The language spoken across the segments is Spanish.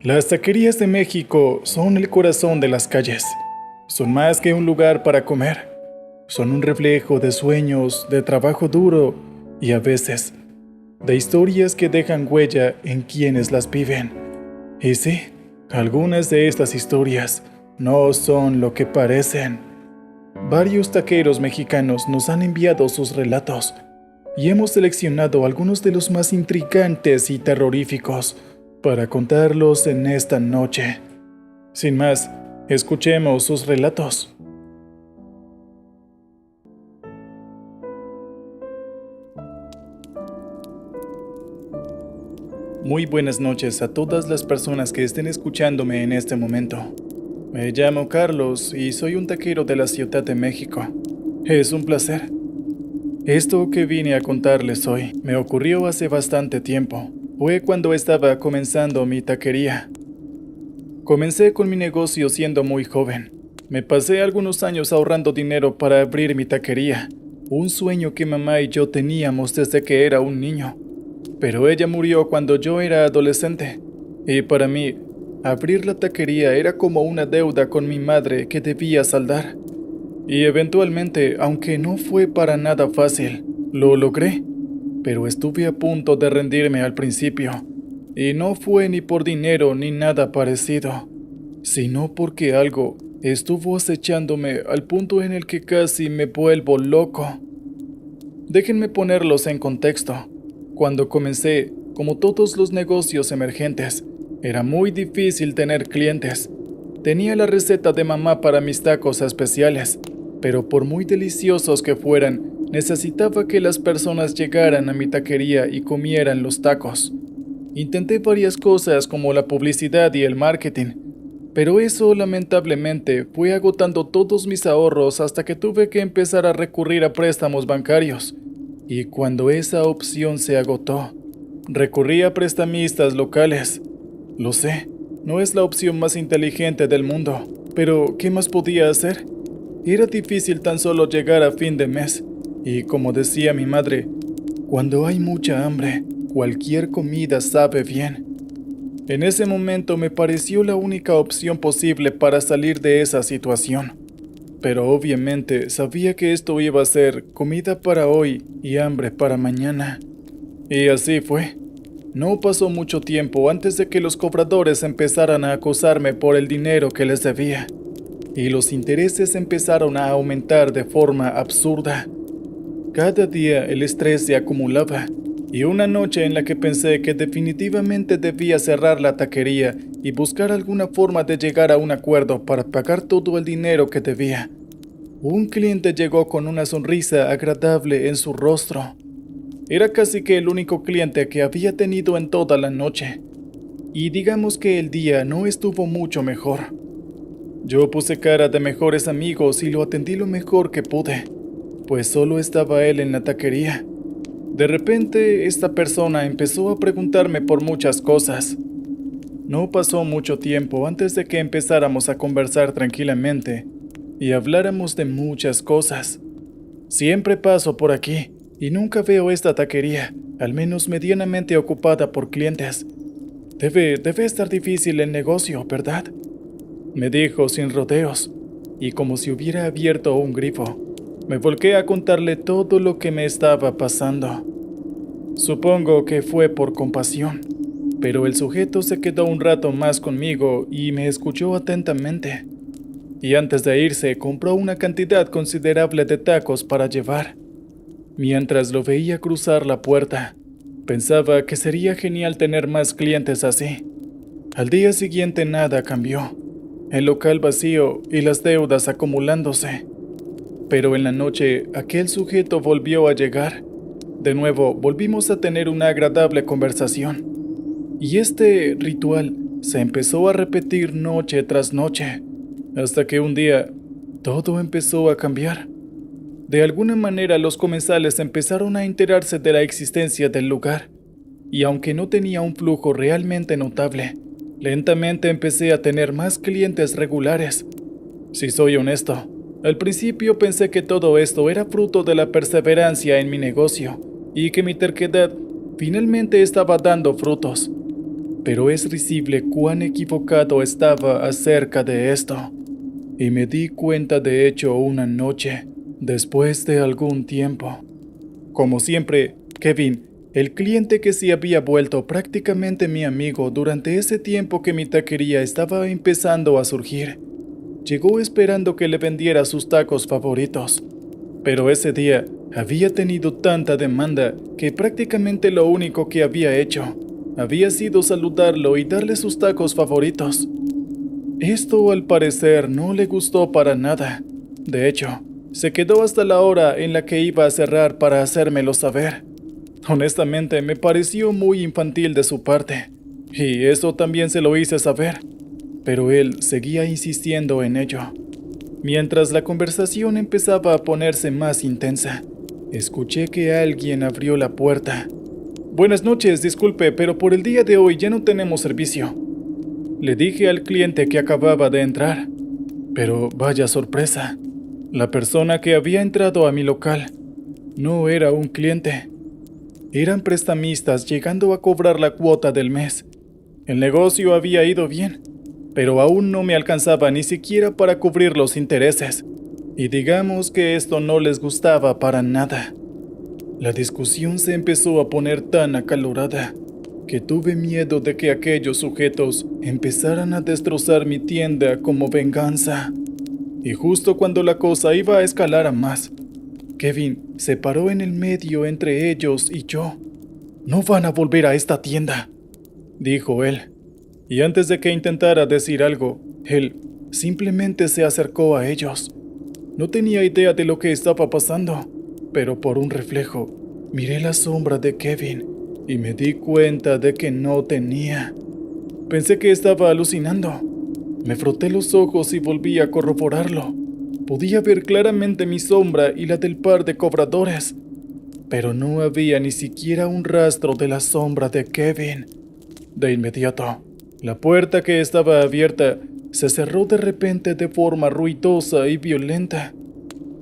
Las taquerías de México son el corazón de las calles. Son más que un lugar para comer. Son un reflejo de sueños, de trabajo duro y a veces de historias que dejan huella en quienes las viven. Y sí, algunas de estas historias no son lo que parecen. Varios taqueros mexicanos nos han enviado sus relatos y hemos seleccionado algunos de los más intrigantes y terroríficos para contarlos en esta noche. Sin más, escuchemos sus relatos. Muy buenas noches a todas las personas que estén escuchándome en este momento. Me llamo Carlos y soy un taquero de la Ciudad de México. Es un placer. Esto que vine a contarles hoy me ocurrió hace bastante tiempo. Fue cuando estaba comenzando mi taquería. Comencé con mi negocio siendo muy joven. Me pasé algunos años ahorrando dinero para abrir mi taquería, un sueño que mamá y yo teníamos desde que era un niño. Pero ella murió cuando yo era adolescente, y para mí, abrir la taquería era como una deuda con mi madre que debía saldar. Y eventualmente, aunque no fue para nada fácil, lo logré. Pero estuve a punto de rendirme al principio, y no fue ni por dinero ni nada parecido, sino porque algo estuvo acechándome al punto en el que casi me vuelvo loco. Déjenme ponerlos en contexto. Cuando comencé, como todos los negocios emergentes, era muy difícil tener clientes. Tenía la receta de mamá para mis tacos especiales, pero por muy deliciosos que fueran, necesitaba que las personas llegaran a mi taquería y comieran los tacos. Intenté varias cosas como la publicidad y el marketing, pero eso lamentablemente fue agotando todos mis ahorros hasta que tuve que empezar a recurrir a préstamos bancarios. Y cuando esa opción se agotó, recurrí a prestamistas locales. Lo sé, no es la opción más inteligente del mundo, pero ¿qué más podía hacer? Era difícil tan solo llegar a fin de mes, y como decía mi madre, cuando hay mucha hambre, cualquier comida sabe bien. En ese momento me pareció la única opción posible para salir de esa situación. Pero obviamente sabía que esto iba a ser comida para hoy y hambre para mañana. Y así fue. No pasó mucho tiempo antes de que los cobradores empezaran a acosarme por el dinero que les debía. Y los intereses empezaron a aumentar de forma absurda. Cada día el estrés se acumulaba. Y una noche en la que pensé que definitivamente debía cerrar la taquería y buscar alguna forma de llegar a un acuerdo para pagar todo el dinero que debía, un cliente llegó con una sonrisa agradable en su rostro. Era casi que el único cliente que había tenido en toda la noche. Y digamos que el día no estuvo mucho mejor. Yo puse cara de mejores amigos y lo atendí lo mejor que pude, pues solo estaba él en la taquería. De repente, esta persona empezó a preguntarme por muchas cosas. No pasó mucho tiempo antes de que empezáramos a conversar tranquilamente y habláramos de muchas cosas. Siempre paso por aquí y nunca veo esta taquería, al menos medianamente ocupada por clientes. Debe estar difícil el negocio, ¿verdad?, me dijo sin rodeos, y como si hubiera abierto un grifo, me volqué a contarle todo lo que me estaba pasando. Supongo que fue por compasión, pero el sujeto se quedó un rato más conmigo y me escuchó atentamente. Y antes de irse, compró una cantidad considerable de tacos para llevar. Mientras lo veía cruzar la puerta, pensaba que sería genial tener más clientes así. Al día siguiente nada cambió. El local vacío y las deudas acumulándose. Pero en la noche, aquel sujeto volvió a llegar. De nuevo, volvimos a tener una agradable conversación. Y este ritual se empezó a repetir noche tras noche, hasta que un día, todo empezó a cambiar. De alguna manera, los comensales empezaron a enterarse de la existencia del lugar. Y aunque no tenía un flujo realmente notable, lentamente empecé a tener más clientes regulares. Si soy honesto, al principio pensé que todo esto era fruto de la perseverancia en mi negocio y que mi terquedad finalmente estaba dando frutos. pero es risible cuán equivocado estaba acerca de esto. Y me di cuenta de hecho una noche, después de algún tiempo. Como siempre, Kevin, el cliente que se había vuelto prácticamente mi amigo durante ese tiempo que mi taquería estaba empezando a surgir, llegó esperando que le vendiera sus tacos favoritos. Pero ese día había tenido tanta demanda que prácticamente lo único que había hecho había sido saludarlo y darle sus tacos favoritos. Esto al parecer no le gustó para nada. De hecho, se quedó hasta la hora en la que iba a cerrar para hacérmelo saber. Honestamente, me pareció muy infantil de su parte, y eso también se lo hice saber, pero él seguía insistiendo en ello. Mientras la conversación empezaba a ponerse más intensa, escuché que alguien abrió la puerta. «Buenas noches, disculpe, pero por el día de hoy ya no tenemos servicio», le dije al cliente que acababa de entrar. Pero vaya sorpresa, la persona que había entrado a mi local no era un cliente. Eran prestamistas llegando a cobrar la cuota del mes. El negocio había ido bien, pero aún no me alcanzaba ni siquiera para cubrir los intereses. Y digamos que esto no les gustaba para nada. La discusión se empezó a poner tan acalorada que tuve miedo de que aquellos sujetos empezaran a destrozar mi tienda como venganza. Y justo cuando la cosa iba a escalar a más, Kevin se paró en el medio entre ellos y yo. «No van a volver a esta tienda», dijo él. Y antes de que intentara decir algo, él simplemente se acercó a ellos. No tenía idea de lo que estaba pasando, pero por un reflejo miré la sombra de Kevin y me di cuenta de que no tenía. Pensé que estaba alucinando. Me froté los ojos y volví a corroborarlo. Podía ver claramente mi sombra y la del par de cobradores, pero no había ni siquiera un rastro de la sombra de Kevin. De inmediato, la puerta que estaba abierta se cerró de repente de forma ruidosa y violenta.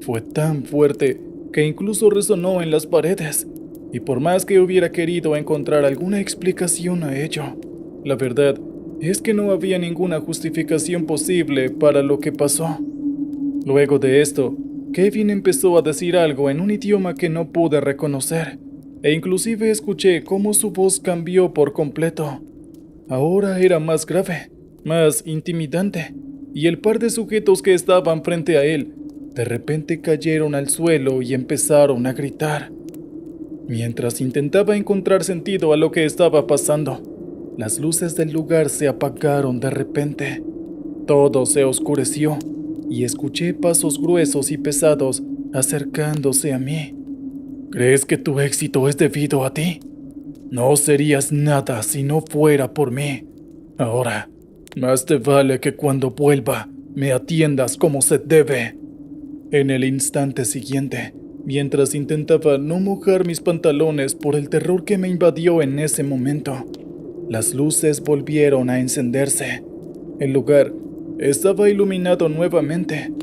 Fue tan fuerte que incluso resonó en las paredes, y por más que hubiera querido encontrar alguna explicación a ello, la verdad es que no había ninguna justificación posible para lo que pasó. Luego de esto, Kevin empezó a decir algo en un idioma que no pude reconocer, e inclusive escuché cómo su voz cambió por completo. Ahora era más grave, más intimidante, y el par de sujetos que estaban frente a él de repente cayeron al suelo y empezaron a gritar. Mientras intentaba encontrar sentido a lo que estaba pasando, las luces del lugar se apagaron de repente. Todo se oscureció y escuché pasos gruesos y pesados acercándose a mí. ¿Crees que tu éxito es debido a ti? No serías nada si no fuera por mí. Ahora, más te vale que cuando vuelva me atiendas como se debe. En el instante siguiente, mientras intentaba no mojar mis pantalones por el terror que me invadió en ese momento, las luces volvieron a encenderse. El lugar estaba iluminado nuevamente,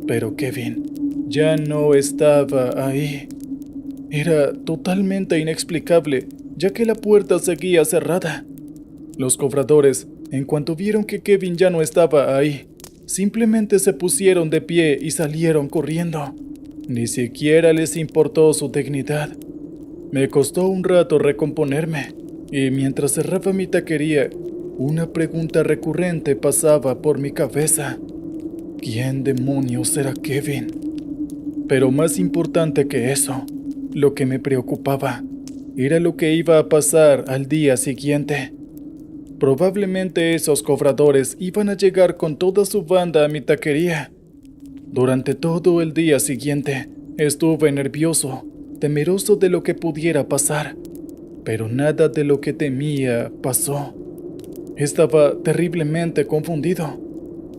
pero Kevin ya no estaba ahí. Era totalmente inexplicable, ya que la puerta seguía cerrada. Los cobradores, en cuanto vieron que Kevin ya no estaba ahí, simplemente se pusieron de pie y salieron corriendo. Ni siquiera les importó su dignidad. Me costó un rato recomponerme, y mientras cerraba mi taquería, una pregunta recurrente pasaba por mi cabeza. ¿Quién demonios era Kevin? Pero más importante que eso, lo que me preocupaba era lo que iba a pasar al día siguiente. Probablemente esos cobradores iban a llegar con toda su banda a mi taquería. Durante todo el día siguiente, estuve nervioso, temeroso de lo que pudiera pasar, pero nada de lo que temía pasó. Estaba terriblemente confundido,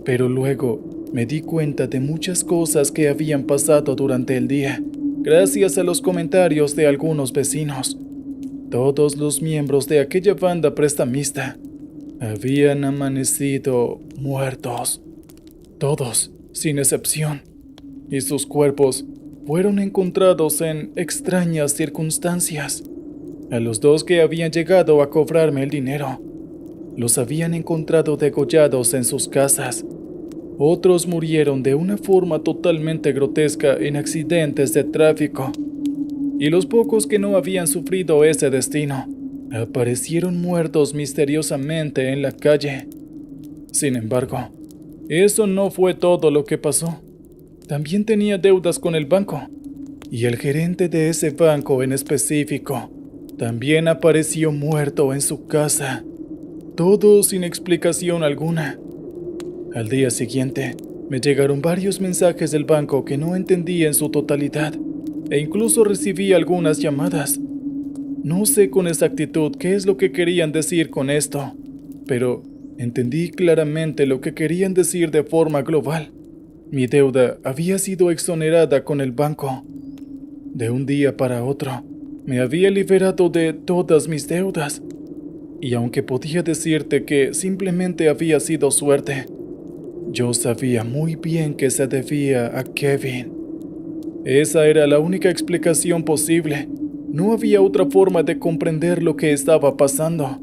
pero luego me di cuenta de muchas cosas que habían pasado durante el día, gracias a los comentarios de algunos vecinos. Todos los miembros de aquella banda prestamista habían amanecido muertos. Todos, sin excepción. Y sus cuerpos fueron encontrados en extrañas circunstancias. A los dos que habían llegado a cobrarme el dinero, Los habían encontrado degollados en sus casas. Otros murieron de una forma totalmente grotesca en accidentes de tráfico. Y los pocos que no habían sufrido ese destino aparecieron muertos misteriosamente en la calle. Sin embargo, eso no fue todo lo que pasó. También tenía deudas con el banco. Y el gerente de ese banco en específico también apareció muerto en su casa. Todo sin explicación alguna. Al día siguiente, me llegaron varios mensajes del banco que no entendí en su totalidad, e incluso recibí algunas llamadas. No sé con exactitud qué es lo que querían decir con esto, pero entendí claramente lo que querían decir de forma global. Mi deuda había sido exonerada con el banco. De un día para otro, me había liberado de todas mis deudas. Y aunque podía decirte que simplemente había sido suerte, yo sabía muy bien que se debía a Kevin. Esa era la única explicación posible. No había otra forma de comprender lo que estaba pasando.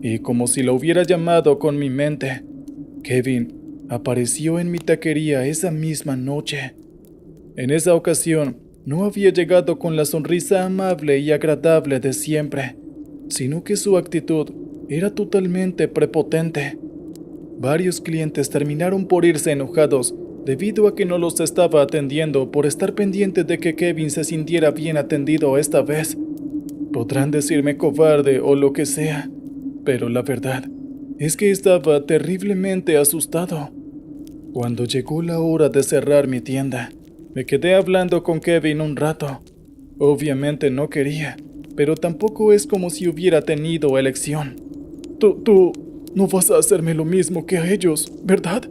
Y como si lo hubiera llamado con mi mente, Kevin apareció en mi taquería esa misma noche. En esa ocasión, no había llegado con la sonrisa amable y agradable de siempre, sino que su actitud era totalmente prepotente. Varios clientes terminaron por irse enojados debido a que no los estaba atendiendo por estar pendiente de que Kevin se sintiera bien atendido esta vez. Podrán decirme cobarde o lo que sea, pero la verdad es que estaba terriblemente asustado. Cuando llegó la hora de cerrar mi tienda, me quedé hablando con Kevin un rato. Obviamente no quería, pero tampoco es como si hubiera tenido elección. Tú no vas a hacerme lo mismo que a ellos, ¿verdad?,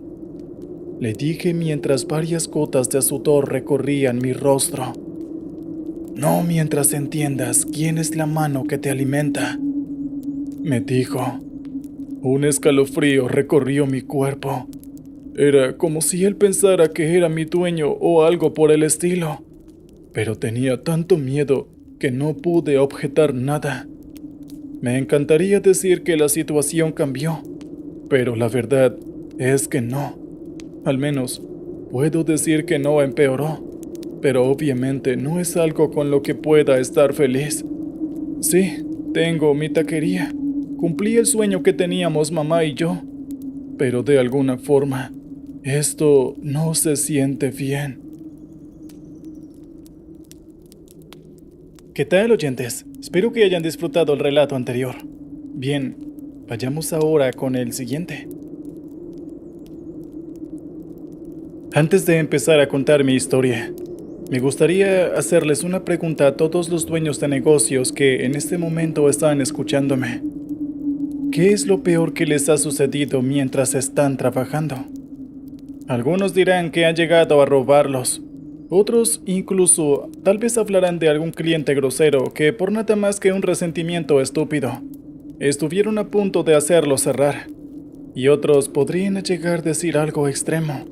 le dije mientras varias gotas de sudor recorrían mi rostro. No mientras entiendas quién es la mano que te alimenta, me dijo. Un escalofrío recorrió mi cuerpo. Era como si él pensara que era mi dueño o algo por el estilo. Pero tenía tanto miedo que no pude objetar nada. Me encantaría decir que la situación cambió, pero la verdad es que no. Al menos, puedo decir que no empeoró, pero obviamente no es algo con lo que pueda estar feliz. Sí, tengo mi taquería. Cumplí el sueño que teníamos mamá y yo, pero de alguna forma, esto no se siente bien. ¿Qué tal, oyentes? Espero que hayan disfrutado el relato anterior. Bien, vayamos ahora con el siguiente. Antes de empezar a contar mi historia, me gustaría hacerles una pregunta a todos los dueños de negocios que en este momento están escuchándome. ¿Qué es lo peor que les ha sucedido mientras están trabajando? Algunos dirán que han llegado a robarlos. Otros incluso tal vez hablarán de algún cliente grosero que por nada más que un resentimiento estúpido estuvieron a punto de hacerlo cerrar. Y otros podrían llegar a decir algo extremo,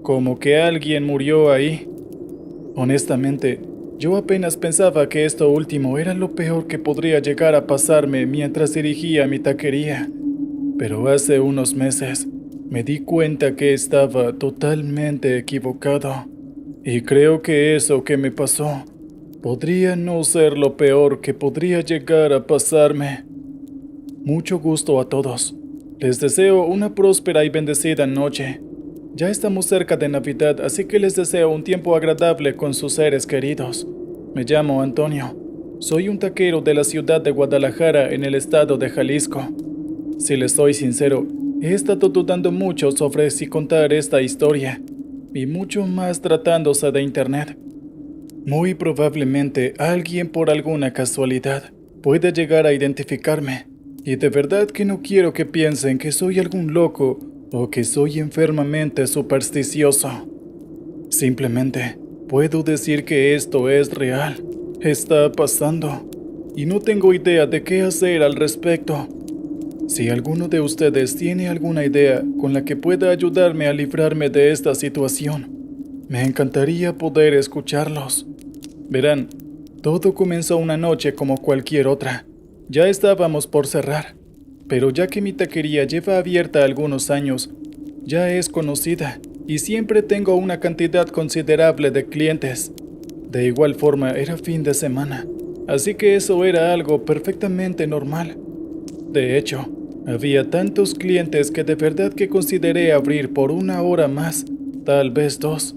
como que alguien murió ahí. Honestamente, yo apenas pensaba que esto último era lo peor que podría llegar a pasarme mientras dirigía mi taquería. Pero hace unos meses me di cuenta que estaba totalmente equivocado. Y creo que eso que me pasó podría no ser lo peor que podría llegar a pasarme. Mucho gusto a todos. Les deseo una próspera y bendecida noche. Ya estamos cerca de Navidad, así que les deseo un tiempo agradable con sus seres queridos. Me llamo Antonio. Soy un taquero de la ciudad de Guadalajara, en el estado de Jalisco. Si les soy sincero, he estado dudando mucho sobre si contar esta historia, y mucho más tratándose de internet. Muy probablemente alguien por alguna casualidad puede llegar a identificarme, y de verdad que no quiero que piensen que soy algún loco o que soy enfermamente supersticioso. Simplemente puedo decir que esto es real, está pasando, y no tengo idea de qué hacer al respecto. Si alguno de ustedes tiene alguna idea con la que pueda ayudarme a librarme de esta situación, me encantaría poder escucharlos. Verán, todo comenzó una noche como cualquier otra. Ya estábamos por cerrar. pero ya que mi taquería lleva abierta algunos años, ya es conocida y siempre tengo una cantidad considerable de clientes. De igual forma, era fin de semana, así que eso era algo perfectamente normal. De hecho, había tantos clientes que de verdad que consideré abrir por 1 hora más, tal vez 2,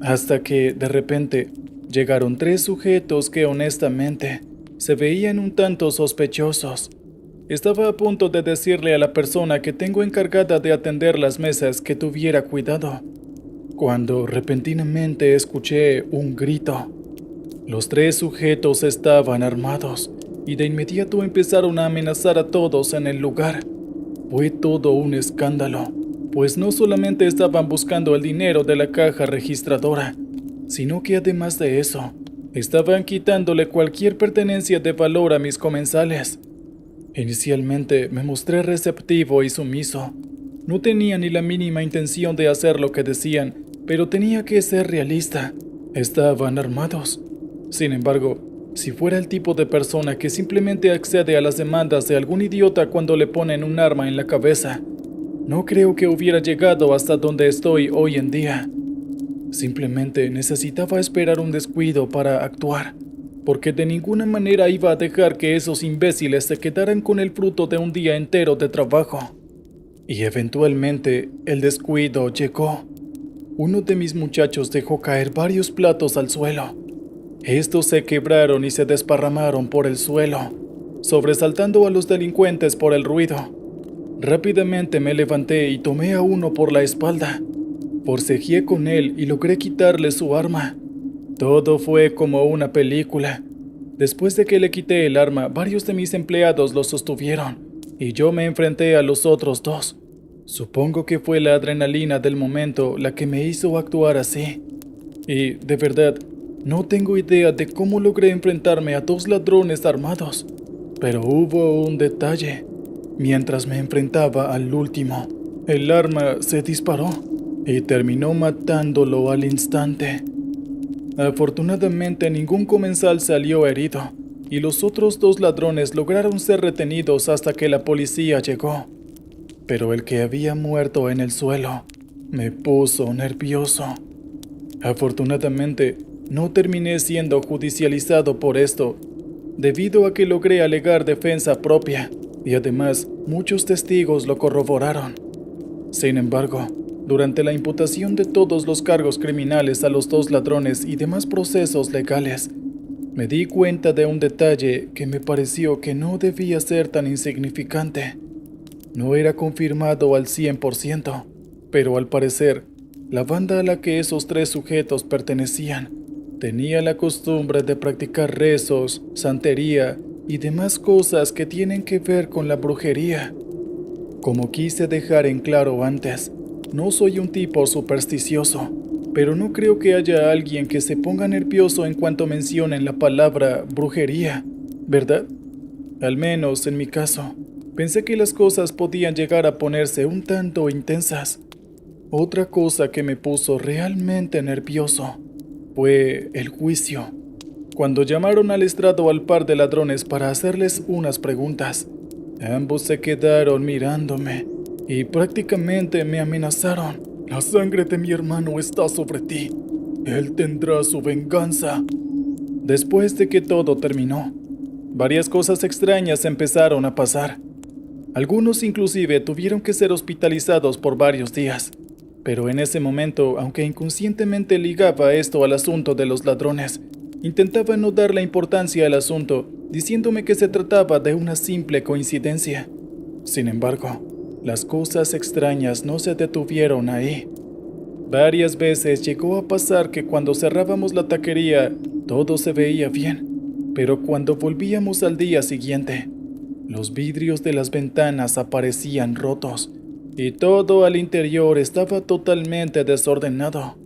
hasta que, de repente, llegaron 3 sujetos que honestamente se veían un tanto sospechosos. Estaba a punto de decirle a la persona que tengo encargada de atender las mesas que tuviera cuidado, cuando repentinamente escuché un grito. Los 3 sujetos estaban armados y de inmediato empezaron a amenazar a todos en el lugar. Fue todo un escándalo, pues no solamente estaban buscando el dinero de la caja registradora, sino que además de eso, estaban quitándole cualquier pertenencia de valor a mis comensales. Inicialmente me mostré receptivo y sumiso. No tenía ni la mínima intención de hacer lo que decían, pero tenía que ser realista. Estaban armados. Sin embargo, si fuera el tipo de persona que simplemente accede a las demandas de algún idiota cuando le ponen un arma en la cabeza, no creo que hubiera llegado hasta donde estoy hoy en día. Simplemente necesitaba esperar un descuido para actuar, porque de ninguna manera iba a dejar que esos imbéciles se quedaran con el fruto de un día entero de trabajo. Y eventualmente el descuido llegó. Uno de mis muchachos dejó caer varios platos al suelo. Estos se quebraron y se desparramaron por el suelo, sobresaltando a los delincuentes por el ruido. Rápidamente me levanté y tomé a uno por la espalda. Forcejeé con él y logré quitarle su arma. Todo fue como una película. Después de que le quité el arma, varios de mis empleados lo sostuvieron y yo me enfrenté a los otros 2. Supongo que fue la adrenalina del momento la que me hizo actuar así. Y, de verdad, no tengo idea de cómo logré enfrentarme a 2 ladrones armados. Pero hubo un detalle. Mientras me enfrentaba al último, el arma se disparó y terminó matándolo al instante. Afortunadamente ningún comensal salió herido y los otros 2 ladrones lograron ser retenidos hasta que la policía llegó. Pero el que había muerto en el suelo me puso nervioso. Afortunadamente no terminé siendo judicializado por esto, debido a que logré alegar defensa propia y además muchos testigos lo corroboraron. Sin embargo, durante la imputación de todos los cargos criminales a los 2 ladrones y demás procesos legales, me di cuenta de un detalle que me pareció que no debía ser tan insignificante. No era confirmado al 100%, pero al parecer, la banda a la que esos 3 sujetos pertenecían tenía la costumbre de practicar rezos, santería y demás cosas que tienen que ver con la brujería. Como quise dejar en claro antes, no soy un tipo supersticioso, pero no creo que haya alguien que se ponga nervioso en cuanto mencionen la palabra brujería, ¿verdad? Al menos en mi caso, pensé que las cosas podían llegar a ponerse un tanto intensas. Otra cosa que me puso realmente nervioso fue el juicio. Cuando llamaron al estrado al par de ladrones para hacerles unas preguntas, ambos se quedaron mirándome y prácticamente me amenazaron. La sangre de mi hermano está sobre ti. Él tendrá su venganza. Después de que todo terminó, varias cosas extrañas empezaron a pasar. Algunos inclusive tuvieron que ser hospitalizados por varios días. Pero en ese momento, aunque inconscientemente ligaba esto al asunto de los ladrones, intentaba no darle importancia al asunto, diciéndome que se trataba de una simple coincidencia. Sin embargo, las cosas extrañas no se detuvieron ahí. Varias veces llegó a pasar que cuando cerrábamos la taquería, todo se veía bien, pero cuando volvíamos al día siguiente, los vidrios de las ventanas aparecían rotos y todo al interior estaba totalmente desordenado.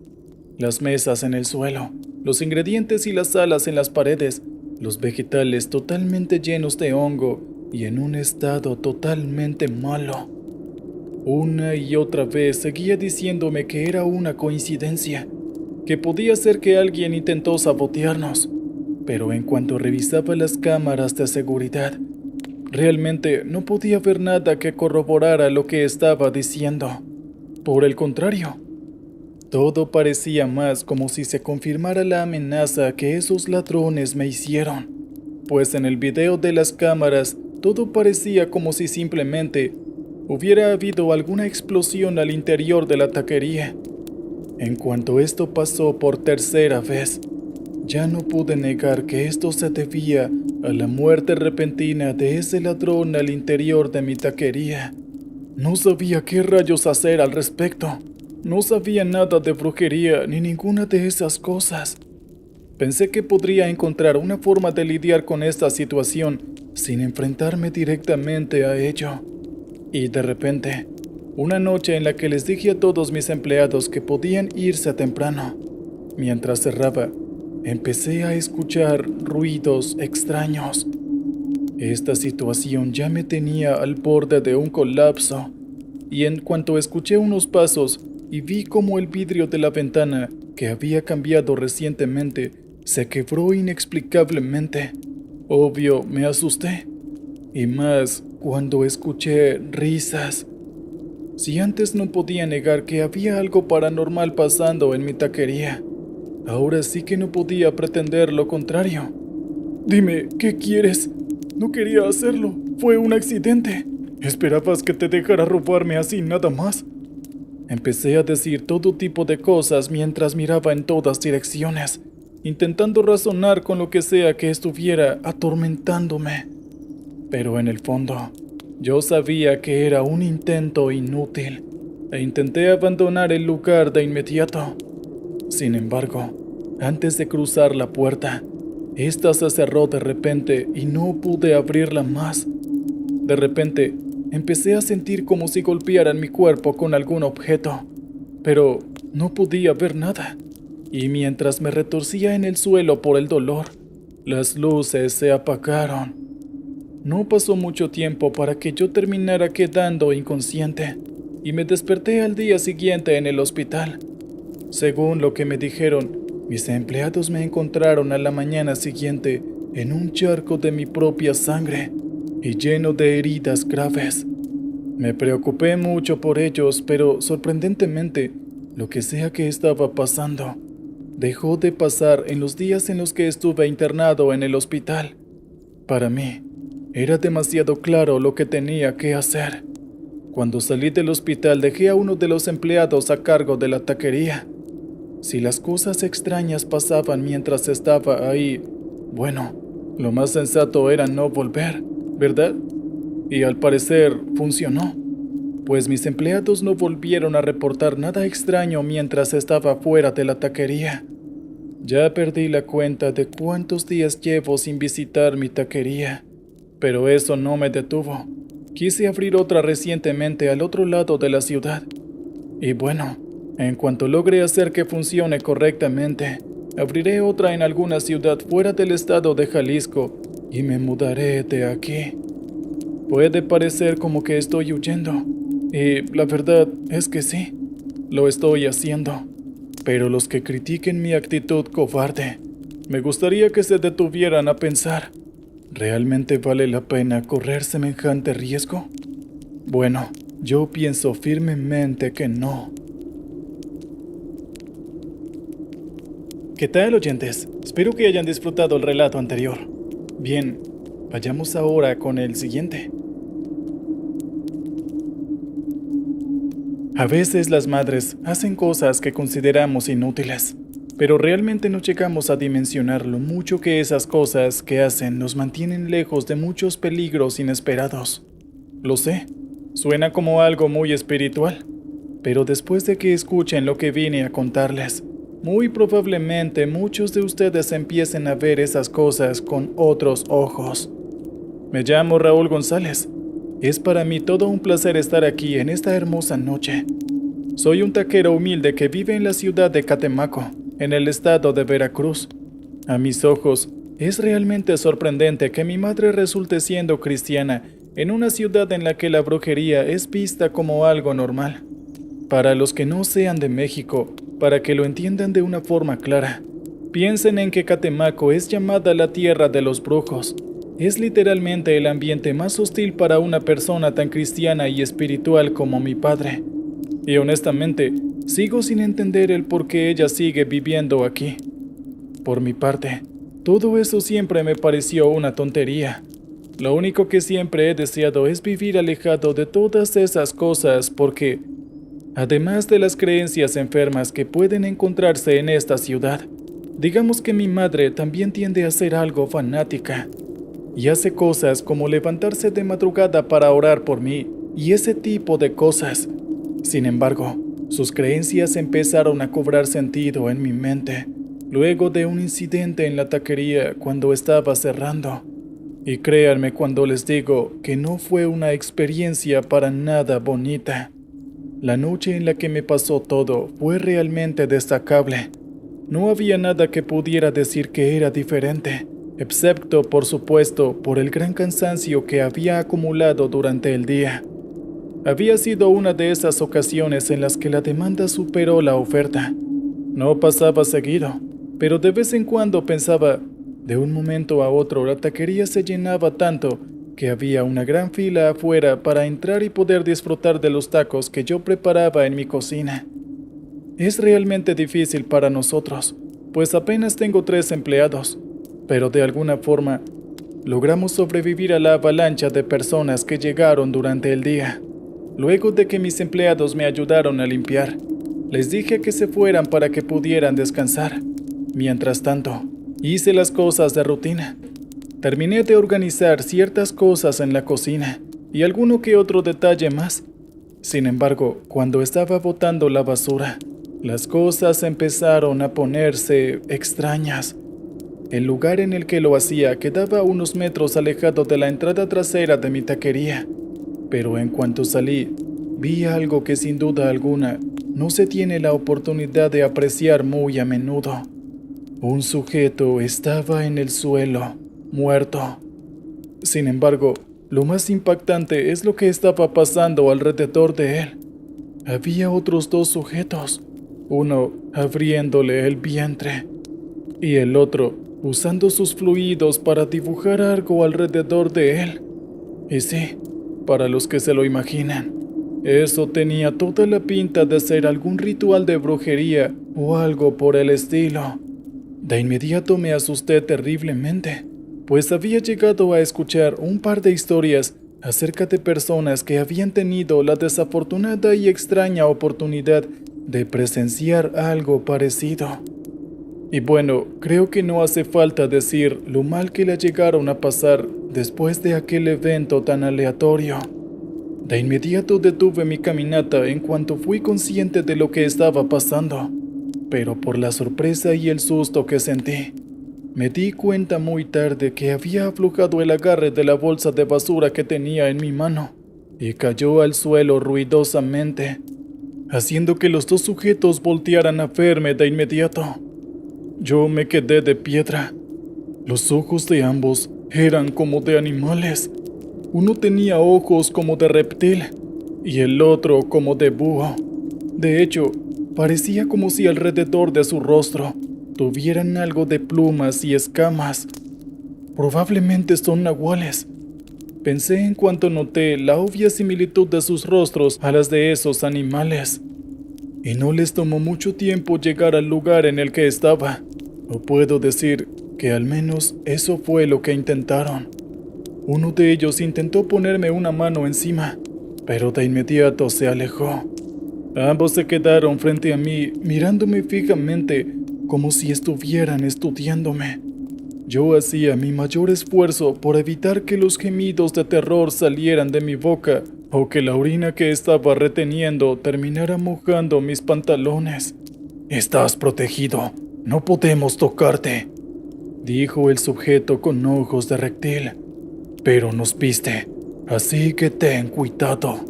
Las mesas en el suelo, los ingredientes y las alas en las paredes, los vegetales totalmente llenos de hongo y en un estado totalmente malo. Una y otra vez seguía diciéndome que era una coincidencia, que podía ser que alguien intentó sabotearnos, pero en cuanto revisaba las cámaras de seguridad, Realmente no podía ver nada que corroborara lo que estaba diciendo. Por el contrario, todo parecía más como si se confirmara la amenaza que esos ladrones me hicieron, pues en el video de las cámaras todo parecía como si simplemente hubiera habido alguna explosión al interior de la taquería. En cuanto esto pasó por tercera vez, ya no pude negar que esto se debía a la muerte repentina de ese ladrón al interior de mi taquería. No sabía qué rayos hacer al respecto. No sabía nada de brujería ni ninguna de esas cosas. Pensé que podría encontrar una forma de lidiar con esta situación sin enfrentarme directamente a ello. Y de repente, una noche en la que les dije a todos mis empleados que podían irse temprano, mientras cerraba, empecé a escuchar ruidos extraños. Esta situación ya me tenía al borde de un colapso, y en cuanto escuché unos pasos y vi cómo el vidrio de la ventana, que había cambiado recientemente, se quebró inexplicablemente. Obvio, me asusté, y más cuando escuché risas. Si antes no podía negar que había algo paranormal pasando en mi taquería, ahora sí que no podía pretender lo contrario. Dime, ¿qué quieres? No quería hacerlo. Fue un accidente. ¿Esperabas que te dejara robarme así nada más? Empecé a decir todo tipo de cosas mientras miraba en todas direcciones, intentando razonar con lo que sea que estuviera atormentándome. Pero en el fondo, yo sabía que era un intento inútil, e intenté abandonar el lugar de inmediato. Sin embargo, antes de cruzar la puerta, esta se cerró de repente y no pude abrirla más. De repente, empecé a sentir como si golpearan mi cuerpo con algún objeto, pero no podía ver nada. Y mientras me retorcía en el suelo por el dolor, las luces se apagaron. No pasó mucho tiempo para que yo terminara quedando inconsciente, y me desperté al día siguiente en el hospital. Según lo que me dijeron, mis empleados me encontraron a la mañana siguiente en un charco de mi propia sangre y lleno de heridas graves. Me preocupé mucho por ellos, pero sorprendentemente, lo que sea que estaba pasando, dejó de pasar en los días en los que estuve internado en el hospital. Para mí, era demasiado claro lo que tenía que hacer. Cuando salí del hospital dejé a uno de los empleados a cargo de la taquería. Si las cosas extrañas pasaban mientras estaba ahí, bueno, lo más sensato era no volver, ¿verdad? Y al parecer funcionó, pues mis empleados no volvieron a reportar nada extraño mientras estaba fuera de la taquería. Ya perdí la cuenta de cuántos días llevo sin visitar mi taquería, pero eso no me detuvo. Quise abrir otra recientemente al otro lado de la ciudad. Y bueno, en cuanto logre hacer que funcione correctamente, abriré otra en alguna ciudad fuera del estado de Jalisco y me mudaré de aquí. Puede parecer como que estoy huyendo, y la verdad es que sí, lo estoy haciendo. Pero los que critiquen mi actitud cobarde, me gustaría que se detuvieran a pensar, ¿realmente vale la pena correr semejante riesgo? Bueno, yo pienso firmemente que no. ¿Qué tal, oyentes? Espero que hayan disfrutado el relato anterior. Bien, vayamos ahora con el siguiente. A veces las madres hacen cosas que consideramos inútiles, pero realmente no llegamos a dimensionar lo mucho que esas cosas que hacen nos mantienen lejos de muchos peligros inesperados. Lo sé, suena como algo muy espiritual, pero después de que escuchen lo que vine a contarles, muy probablemente muchos de ustedes empiecen a ver esas cosas con otros ojos. Me llamo Raúl González. Es para mí todo un placer estar aquí en esta hermosa noche. Soy un taquero humilde que vive en la ciudad de Catemaco, en el estado de Veracruz. A mis ojos, es realmente sorprendente que mi madre resulte siendo cristiana en una ciudad en la que la brujería es vista como algo normal. Para los que no sean de México, para que lo entiendan de una forma clara, piensen en que Catemaco es llamada la tierra de los brujos. Es literalmente el ambiente más hostil para una persona tan cristiana y espiritual como mi padre. Y honestamente, sigo sin entender el por qué ella sigue viviendo aquí. Por mi parte, todo eso siempre me pareció una tontería. Lo único que siempre he deseado es vivir alejado de todas esas cosas porque, además de las creencias enfermas que pueden encontrarse en esta ciudad, digamos que mi madre también tiende a ser algo fanática y hace cosas como levantarse de madrugada para orar por mí y ese tipo de cosas. Sin embargo, sus creencias empezaron a cobrar sentido en mi mente luego de un incidente en la taquería cuando estaba cerrando. Y créanme cuando les digo que no fue una experiencia para nada bonita. La noche en la que me pasó todo fue realmente destacable. No había nada que pudiera decir que era diferente, excepto, por supuesto, por el gran cansancio que había acumulado durante el día. Había sido una de esas ocasiones en las que la demanda superó la oferta. No pasaba seguido, pero de vez en cuando pensaba, de un momento a otro la taquería se llenaba tanto que había una gran fila afuera para entrar y poder disfrutar de los tacos que yo preparaba en mi cocina. Es realmente difícil para nosotros, pues apenas tengo 3 empleados, pero de alguna forma logramos sobrevivir a la avalancha de personas que llegaron durante el día. Luego de que mis empleados me ayudaron a limpiar, les dije que se fueran para que pudieran descansar. Mientras tanto, hice las cosas de rutina. Terminé de organizar ciertas cosas en la cocina y alguno que otro detalle más. Sin embargo, cuando estaba botando la basura, las cosas empezaron a ponerse extrañas. El lugar en el que lo hacía quedaba a unos metros alejado de la entrada trasera de mi taquería, pero en cuanto salí, vi algo que sin duda alguna no se tiene la oportunidad de apreciar muy a menudo. Un sujeto estaba en el suelo, muerto. Sin embargo, lo más impactante es lo que estaba pasando alrededor de él. Había otros 2 sujetos, uno abriéndole el vientre y el otro usando sus fluidos para dibujar algo alrededor de él. Y sí, para los que se lo imaginan, eso tenía toda la pinta de ser algún ritual de brujería o algo por el estilo. De inmediato me asusté terriblemente, pues había llegado a escuchar un par de historias acerca de personas que habían tenido la desafortunada y extraña oportunidad de presenciar algo parecido. Y bueno, creo que no hace falta decir lo mal que le llegaron a pasar después de aquel evento tan aleatorio. De inmediato detuve mi caminata en cuanto fui consciente de lo que estaba pasando, pero por la sorpresa y el susto que sentí, me di cuenta muy tarde que había aflojado el agarre de la bolsa de basura que tenía en mi mano y cayó al suelo ruidosamente, haciendo que los 2 sujetos voltearan a verme de inmediato. Yo me quedé de piedra. Los ojos de ambos eran como de animales. Uno tenía ojos como de reptil y el otro como de búho. De hecho, parecía como si alrededor de su rostro tuvieran algo de plumas y escamas. Probablemente son nahuales. Pensé en cuanto noté la obvia similitud de sus rostros a las de esos animales. Y no les tomó mucho tiempo llegar al lugar en el que estaba. O puedo decir que al menos eso fue lo que intentaron. Uno de ellos intentó ponerme una mano encima, pero de inmediato se alejó. Ambos se quedaron frente a mí, mirándome fijamente, como si estuvieran estudiándome. Yo hacía mi mayor esfuerzo por evitar que los gemidos de terror salieran de mi boca, o que la orina que estaba reteniendo terminara mojando mis pantalones. «Estás protegido, no podemos tocarte», dijo el sujeto con ojos de reptil. «Pero nos viste, así que ten cuidado»,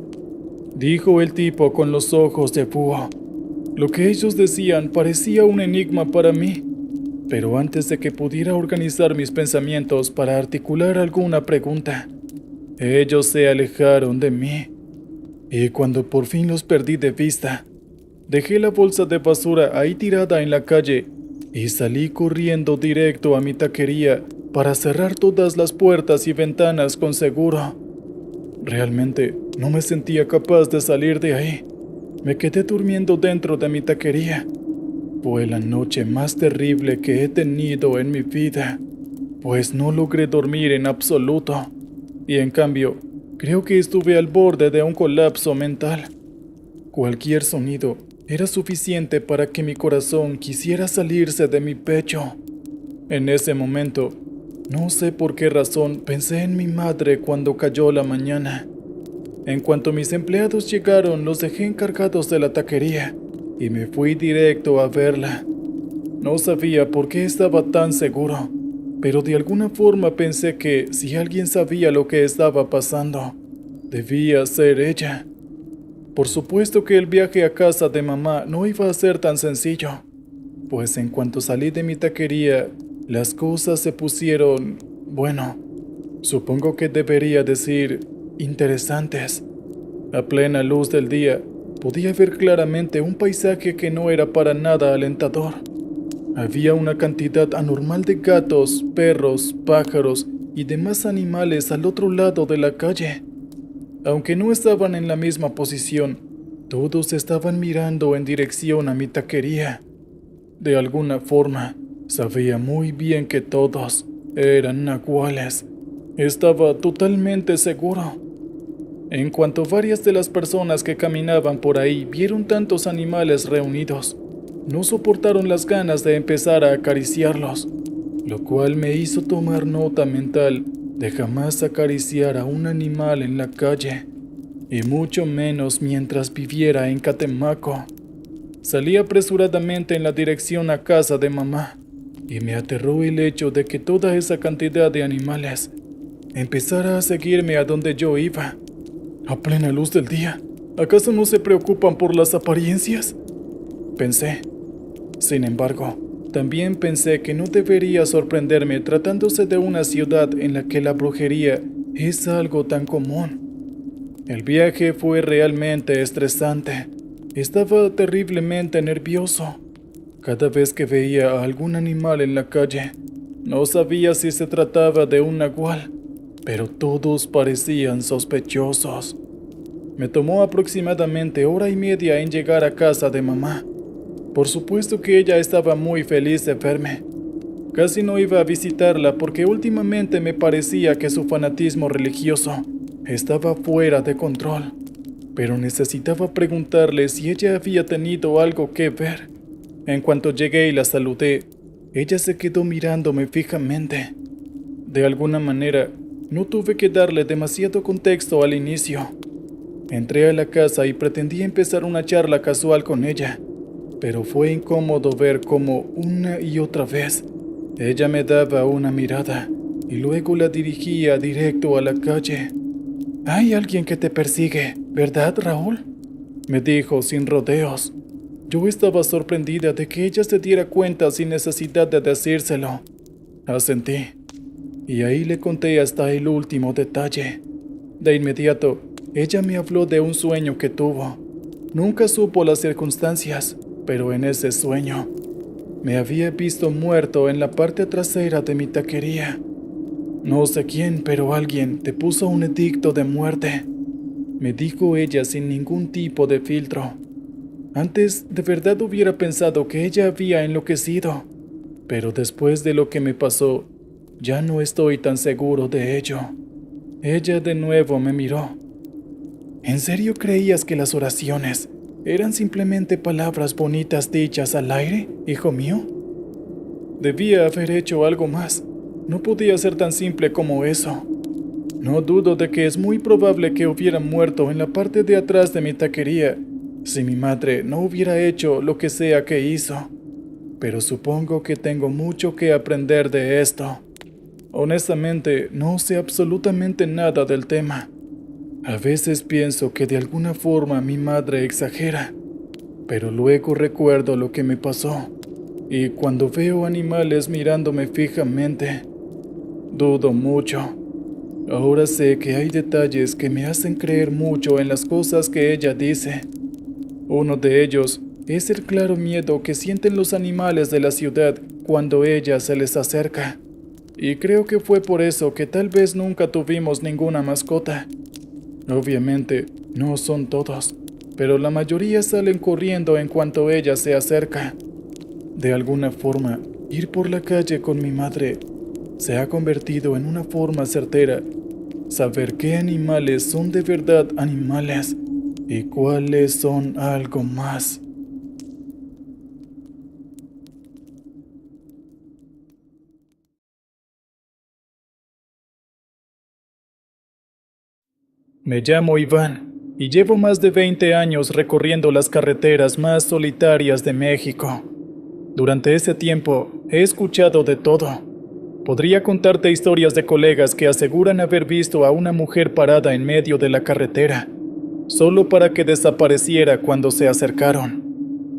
dijo el tipo con los ojos de búho. Lo que ellos decían parecía un enigma para mí, pero antes de que pudiera organizar mis pensamientos para articular alguna pregunta, ellos se alejaron de mí. Y cuando por fin los perdí de vista, dejé la bolsa de basura ahí tirada en la calle y salí corriendo directo a mi taquería para cerrar todas las puertas y ventanas con seguro. Realmente no me sentía capaz de salir de ahí. Me quedé durmiendo dentro de mi taquería. Fue la noche más terrible que he tenido en mi vida, pues no logré dormir en absoluto. Y en cambio, creo que estuve al borde de un colapso mental. Cualquier sonido era suficiente para que mi corazón quisiera salirse de mi pecho. En ese momento, no sé por qué razón pensé en mi madre cuando cayó la mañana. En cuanto mis empleados llegaron, los dejé encargados de la taquería y me fui directo a verla. No sabía por qué estaba tan seguro, pero de alguna forma pensé que si alguien sabía lo que estaba pasando, debía ser ella. Por supuesto que el viaje a casa de mamá no iba a ser tan sencillo, pues en cuanto salí de mi taquería, las cosas se pusieron, bueno, supongo que debería decir, interesantes. A plena luz del día, podía ver claramente un paisaje que no era para nada alentador. Había una cantidad anormal de gatos, perros, pájaros y demás animales al otro lado de la calle. Aunque no estaban en la misma posición, todos estaban mirando en dirección a mi taquería. De alguna forma, sabía muy bien que todos eran nahuales. Estaba totalmente seguro. En cuanto varias de las personas que caminaban por ahí vieron tantos animales reunidos, no soportaron las ganas de empezar a acariciarlos, lo cual me hizo tomar nota mental de jamás acariciar a un animal en la calle, y mucho menos mientras viviera en Catemaco. Salí apresuradamente en la dirección a casa de mamá, y me aterró el hecho de que toda esa cantidad de animales empezara a seguirme a donde yo iba. A plena luz del día, ¿acaso no se preocupan por las apariencias?, pensé. Sin embargo, también pensé que no debería sorprenderme tratándose de una ciudad en la que la brujería es algo tan común. El viaje fue realmente estresante. Estaba terriblemente nervioso. Cada vez que veía a algún animal en la calle, no sabía si se trataba de un nahual, pero todos parecían sospechosos. Me tomó aproximadamente 1 hora y media en llegar a casa de mamá. Por supuesto que ella estaba muy feliz de verme. Casi no iba a visitarla porque últimamente me parecía que su fanatismo religioso estaba fuera de control, pero necesitaba preguntarle si ella había tenido algo que ver. En cuanto llegué y la saludé, ella se quedó mirándome fijamente. De alguna manera, no tuve que darle demasiado contexto al inicio. Entré a la casa y pretendí empezar una charla casual con ella, pero fue incómodo ver cómo una y otra vez ella me daba una mirada y luego la dirigía directo a la calle. «Hay alguien que te persigue, ¿verdad, Raúl?», me dijo sin rodeos. Yo estaba sorprendida de que ella se diera cuenta sin necesidad de decírselo. Asentí, y ahí le conté hasta el último detalle. De inmediato, ella me habló de un sueño que tuvo. Nunca supo las circunstancias, pero en ese sueño me había visto muerto en la parte trasera de mi taquería. No sé quién, pero alguien te puso un edicto de muerte, me dijo ella sin ningún tipo de filtro. Antes de verdad hubiera pensado que ella había enloquecido, pero después de lo que me pasó, ya no estoy tan seguro de ello. Ella de nuevo me miró. ¿En serio creías que las oraciones eran simplemente palabras bonitas dichas al aire, hijo mío? Debía haber hecho algo más. No podía ser tan simple como eso. No dudo de que es muy probable que hubiera muerto en la parte de atrás de mi taquería si mi madre no hubiera hecho lo que sea que hizo. Pero supongo que tengo mucho que aprender de esto. Honestamente, no sé absolutamente nada del tema. A veces pienso que de alguna forma mi madre exagera, pero luego recuerdo lo que me pasó, y cuando veo animales mirándome fijamente, dudo mucho. Ahora sé que hay detalles que me hacen creer mucho en las cosas que ella dice. Uno de ellos Es el claro miedo que sienten los animales de la ciudad cuando ella se les acerca. Y creo que fue por eso que tal vez nunca tuvimos ninguna mascota. Obviamente, no son todos, pero la mayoría salen corriendo en cuanto ella se acerca. De alguna forma, ir por la calle con mi madre se ha convertido en una forma certera. Saber qué animales son de verdad animales y cuáles son algo más. Me llamo Iván y llevo más de 20 años recorriendo las carreteras más solitarias de México. Durante ese tiempo he escuchado de todo. Podría contarte historias de colegas que aseguran haber visto a una mujer parada en medio de la carretera, solo para que desapareciera cuando se acercaron.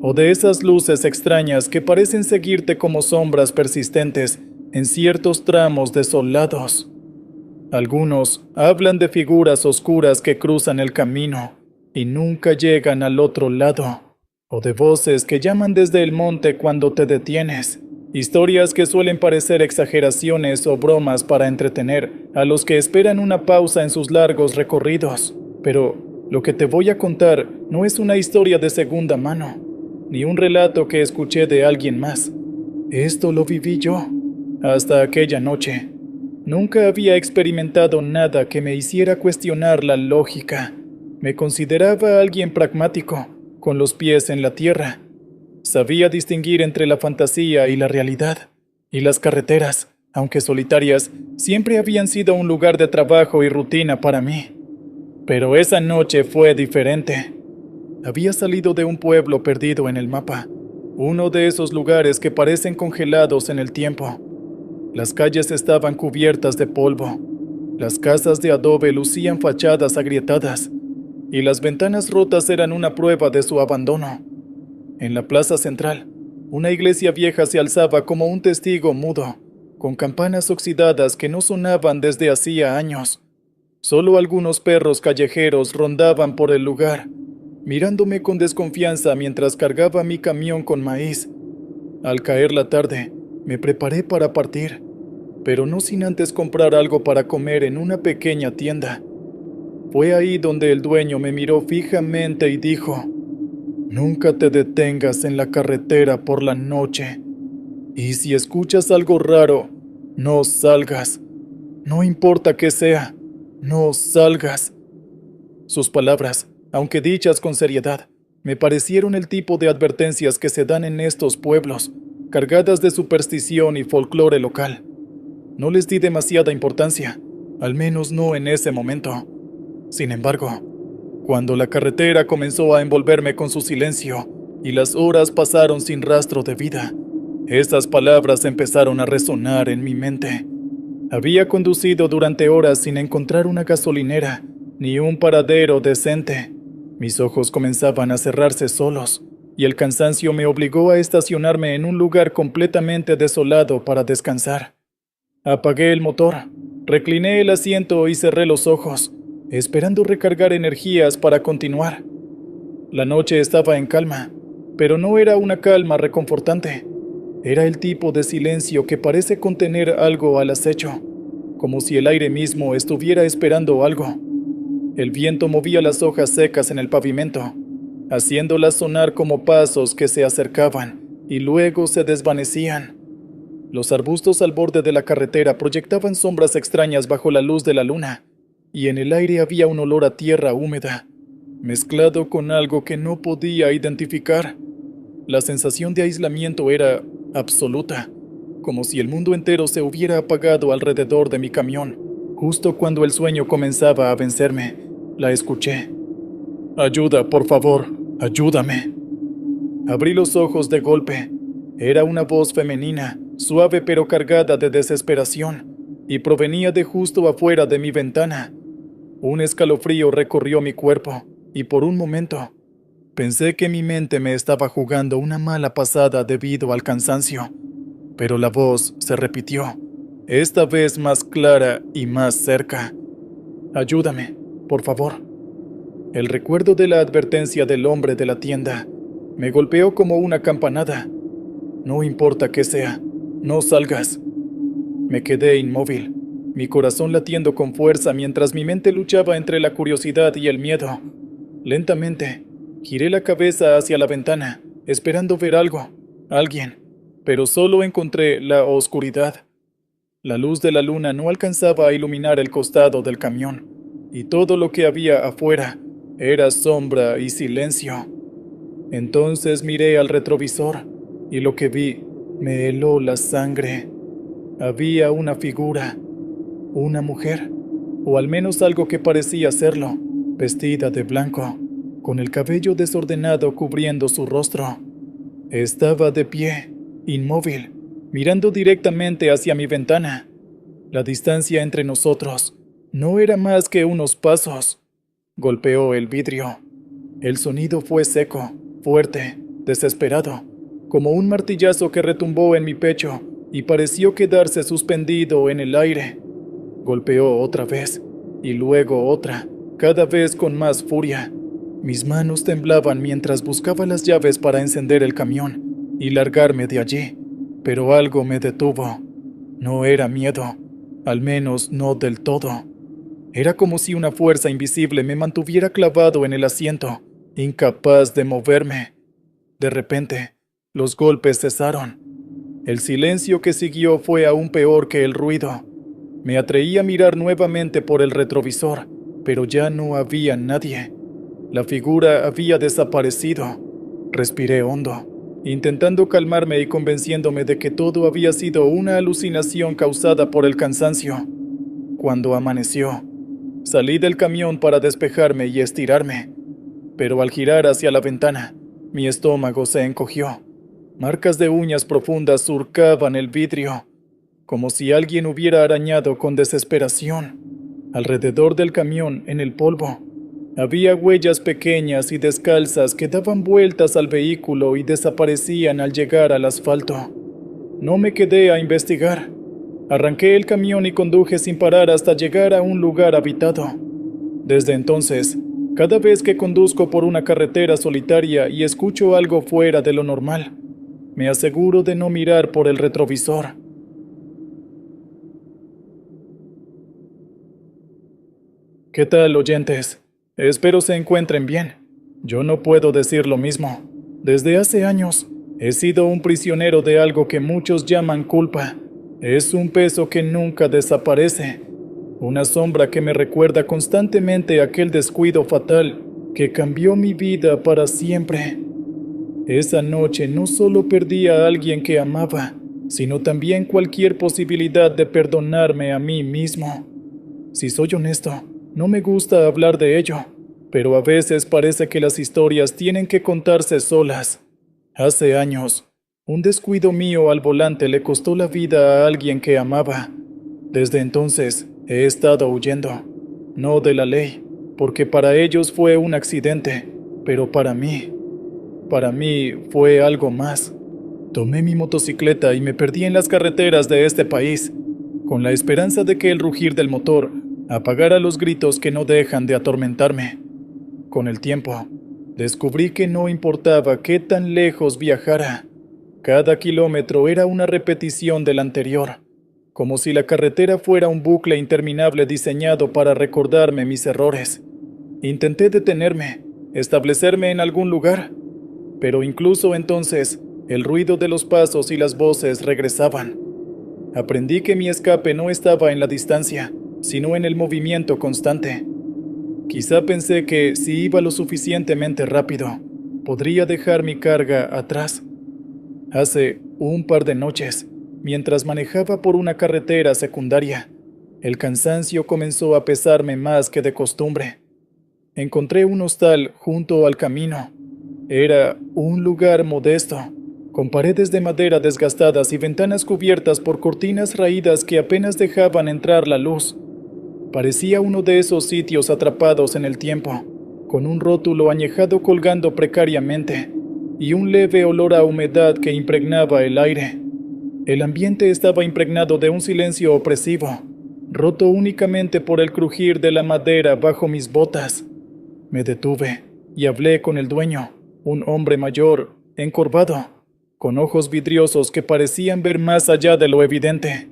O de esas luces extrañas que parecen seguirte como sombras persistentes en ciertos tramos desolados. Algunos hablan de figuras oscuras que cruzan el camino y nunca llegan al otro lado, o de voces que llaman desde el monte cuando te detienes. Historias que suelen parecer exageraciones o bromas para entretener a los que esperan una pausa en sus largos recorridos. Pero lo que te voy a contar no es una historia de segunda mano, ni un relato que escuché de alguien más. Esto lo viví yo, hasta aquella noche. Nunca había experimentado nada que me hiciera cuestionar la lógica. Me consideraba alguien pragmático, con los pies en la tierra. Sabía distinguir entre la fantasía y la realidad. Y las carreteras, aunque solitarias, siempre habían sido un lugar de trabajo y rutina para mí. Pero esa noche fue diferente. Había salido de un pueblo perdido en el mapa, uno de esos lugares que parecen congelados en el tiempo. Las calles estaban cubiertas de polvo, las casas de adobe lucían fachadas agrietadas, y las ventanas rotas eran una prueba de su abandono. En la plaza central, una iglesia vieja se alzaba como un testigo mudo, con campanas oxidadas que no sonaban desde hacía años. Solo algunos perros callejeros rondaban por el lugar, mirándome con desconfianza mientras cargaba mi camión con maíz. Al caer la tarde, me preparé para partir, pero no sin antes comprar algo para comer en una pequeña tienda. Fue ahí donde el dueño me miró fijamente y dijo: «Nunca te detengas en la carretera por la noche. Y si escuchas algo raro, no salgas. No importa qué sea, no salgas». Sus palabras, aunque dichas con seriedad, me parecieron el tipo de advertencias que se dan en estos pueblos, cargadas de superstición y folclore local. No les di demasiada importancia, al menos no en ese momento. Sin embargo, cuando la carretera comenzó a envolverme con su silencio y las horas pasaron sin rastro de vida, esas palabras empezaron a resonar en mi mente. Había conducido durante horas sin encontrar una gasolinera ni un paradero decente. Mis ojos comenzaban a cerrarse solos y el cansancio me obligó a estacionarme en un lugar completamente desolado para descansar. Apagué el motor, recliné el asiento y cerré los ojos, esperando recargar energías para continuar. La noche estaba en calma, pero no era una calma reconfortante. Era el tipo de silencio que parece contener algo al acecho, como si el aire mismo estuviera esperando algo. El viento movía las hojas secas en el pavimento, haciéndolas sonar como pasos que se acercaban y luego se desvanecían. Los arbustos al borde de la carretera proyectaban sombras extrañas bajo la luz de la luna, y en el aire había un olor a tierra húmeda, mezclado con algo que no podía identificar. La sensación de aislamiento era absoluta, como si el mundo entero se hubiera apagado alrededor de mi camión. Justo cuando el sueño comenzaba a vencerme, la escuché. «Ayuda, por favor, ayúdame». Abrí los ojos de golpe. Era una voz femenina, suave pero cargada de desesperación, y provenía de justo afuera de mi ventana. Un escalofrío recorrió mi cuerpo, y por un momento, pensé que mi mente me estaba jugando una mala pasada debido al cansancio. Pero la voz se repitió, esta vez más clara y más cerca. «Ayúdame, por favor». El recuerdo de la advertencia del hombre de la tienda Me golpeó como una campanada. No importa qué sea, no salgas. Me quedé inmóvil, mi corazón latiendo con fuerza mientras mi mente luchaba entre la curiosidad y el miedo. Lentamente, giré la cabeza hacia la ventana, esperando ver algo, alguien, pero solo encontré la oscuridad. La luz de la luna no alcanzaba a iluminar el costado del camión, y todo lo que había afuera era sombra y silencio. Entonces miré al retrovisor, y lo que vi me heló la sangre. Había una figura, una mujer, o al menos algo que parecía serlo, vestida de blanco, con el cabello desordenado cubriendo su rostro. Estaba de pie, inmóvil, mirando directamente hacia mi ventana. La distancia entre nosotros no era más que unos pasos. Golpeó el vidrio. El sonido fue seco, fuerte, desesperado, como un martillazo que retumbó en mi pecho y pareció quedarse suspendido en el aire. Golpeó otra vez, y luego otra, cada vez con más furia. Mis manos temblaban mientras buscaba las llaves para encender el camión y largarme de allí, pero algo me detuvo. No era miedo, al menos no del todo. Era como si una fuerza invisible me mantuviera clavado en el asiento, incapaz de moverme. De repente, los golpes cesaron. El silencio que siguió fue aún peor que el ruido. Me atreví a mirar nuevamente por el retrovisor, pero ya no había nadie. La figura había desaparecido. Respiré hondo, intentando calmarme y convenciéndome de que todo había sido una alucinación causada por el cansancio. Cuando amaneció, salí del camión para despejarme y estirarme, pero al girar hacia la ventana, mi estómago se encogió. Marcas de uñas profundas surcaban el vidrio, como si alguien hubiera arañado con desesperación. Alrededor del camión, en el polvo, había huellas pequeñas y descalzas que daban vueltas al vehículo y desaparecían al llegar al asfalto. No me quedé a investigar. Arranqué el camión y conduje sin parar hasta llegar a un lugar habitado. Desde entonces, cada vez que conduzco por una carretera solitaria y escucho algo fuera de lo normal, me aseguro de no mirar por el retrovisor. ¿Qué tal, oyentes? Espero se encuentren bien. Yo no puedo decir lo mismo. Desde hace años, he sido un prisionero de algo que muchos llaman culpa. Es un peso que nunca desaparece. Una sombra que me recuerda constantemente aquel descuido fatal que cambió mi vida para siempre. Esa noche no solo perdí a alguien que amaba, sino también cualquier posibilidad de perdonarme a mí mismo. Si soy honesto, no me gusta hablar de ello, pero a veces parece que las historias tienen que contarse solas. Hace años, un descuido mío al volante le costó la vida a alguien que amaba. Desde entonces, he estado huyendo, no de la ley, porque para ellos fue un accidente, pero para mí fue algo más. Tomé mi motocicleta y me perdí en las carreteras de este país, con la esperanza de que el rugir del motor apagara los gritos que no dejan de atormentarme. Con el tiempo, descubrí que no importaba qué tan lejos viajara. Cada kilómetro era una repetición del anterior, como si la carretera fuera un bucle interminable diseñado para recordarme mis errores. Intenté detenerme, establecerme en algún lugar, pero incluso entonces, el ruido de los pasos y las voces regresaban. Aprendí que mi escape no estaba en la distancia, sino en el movimiento constante. Quizá pensé que, si iba lo suficientemente rápido, podría dejar mi carga atrás. Hace un par de noches, mientras manejaba por una carretera secundaria, el cansancio comenzó a pesarme más que de costumbre. Encontré un hostal junto al camino. Era un lugar modesto, con paredes de madera desgastadas y ventanas cubiertas por cortinas raídas que apenas dejaban entrar la luz. Parecía uno de esos sitios atrapados en el tiempo, con un rótulo añejado colgando precariamente y un leve olor a humedad que impregnaba el aire. El ambiente estaba impregnado de un silencio opresivo, roto únicamente por el crujir de la madera bajo mis botas. Me detuve y hablé con el dueño, Un hombre mayor, encorvado, con ojos vidriosos que parecían ver más allá de lo evidente.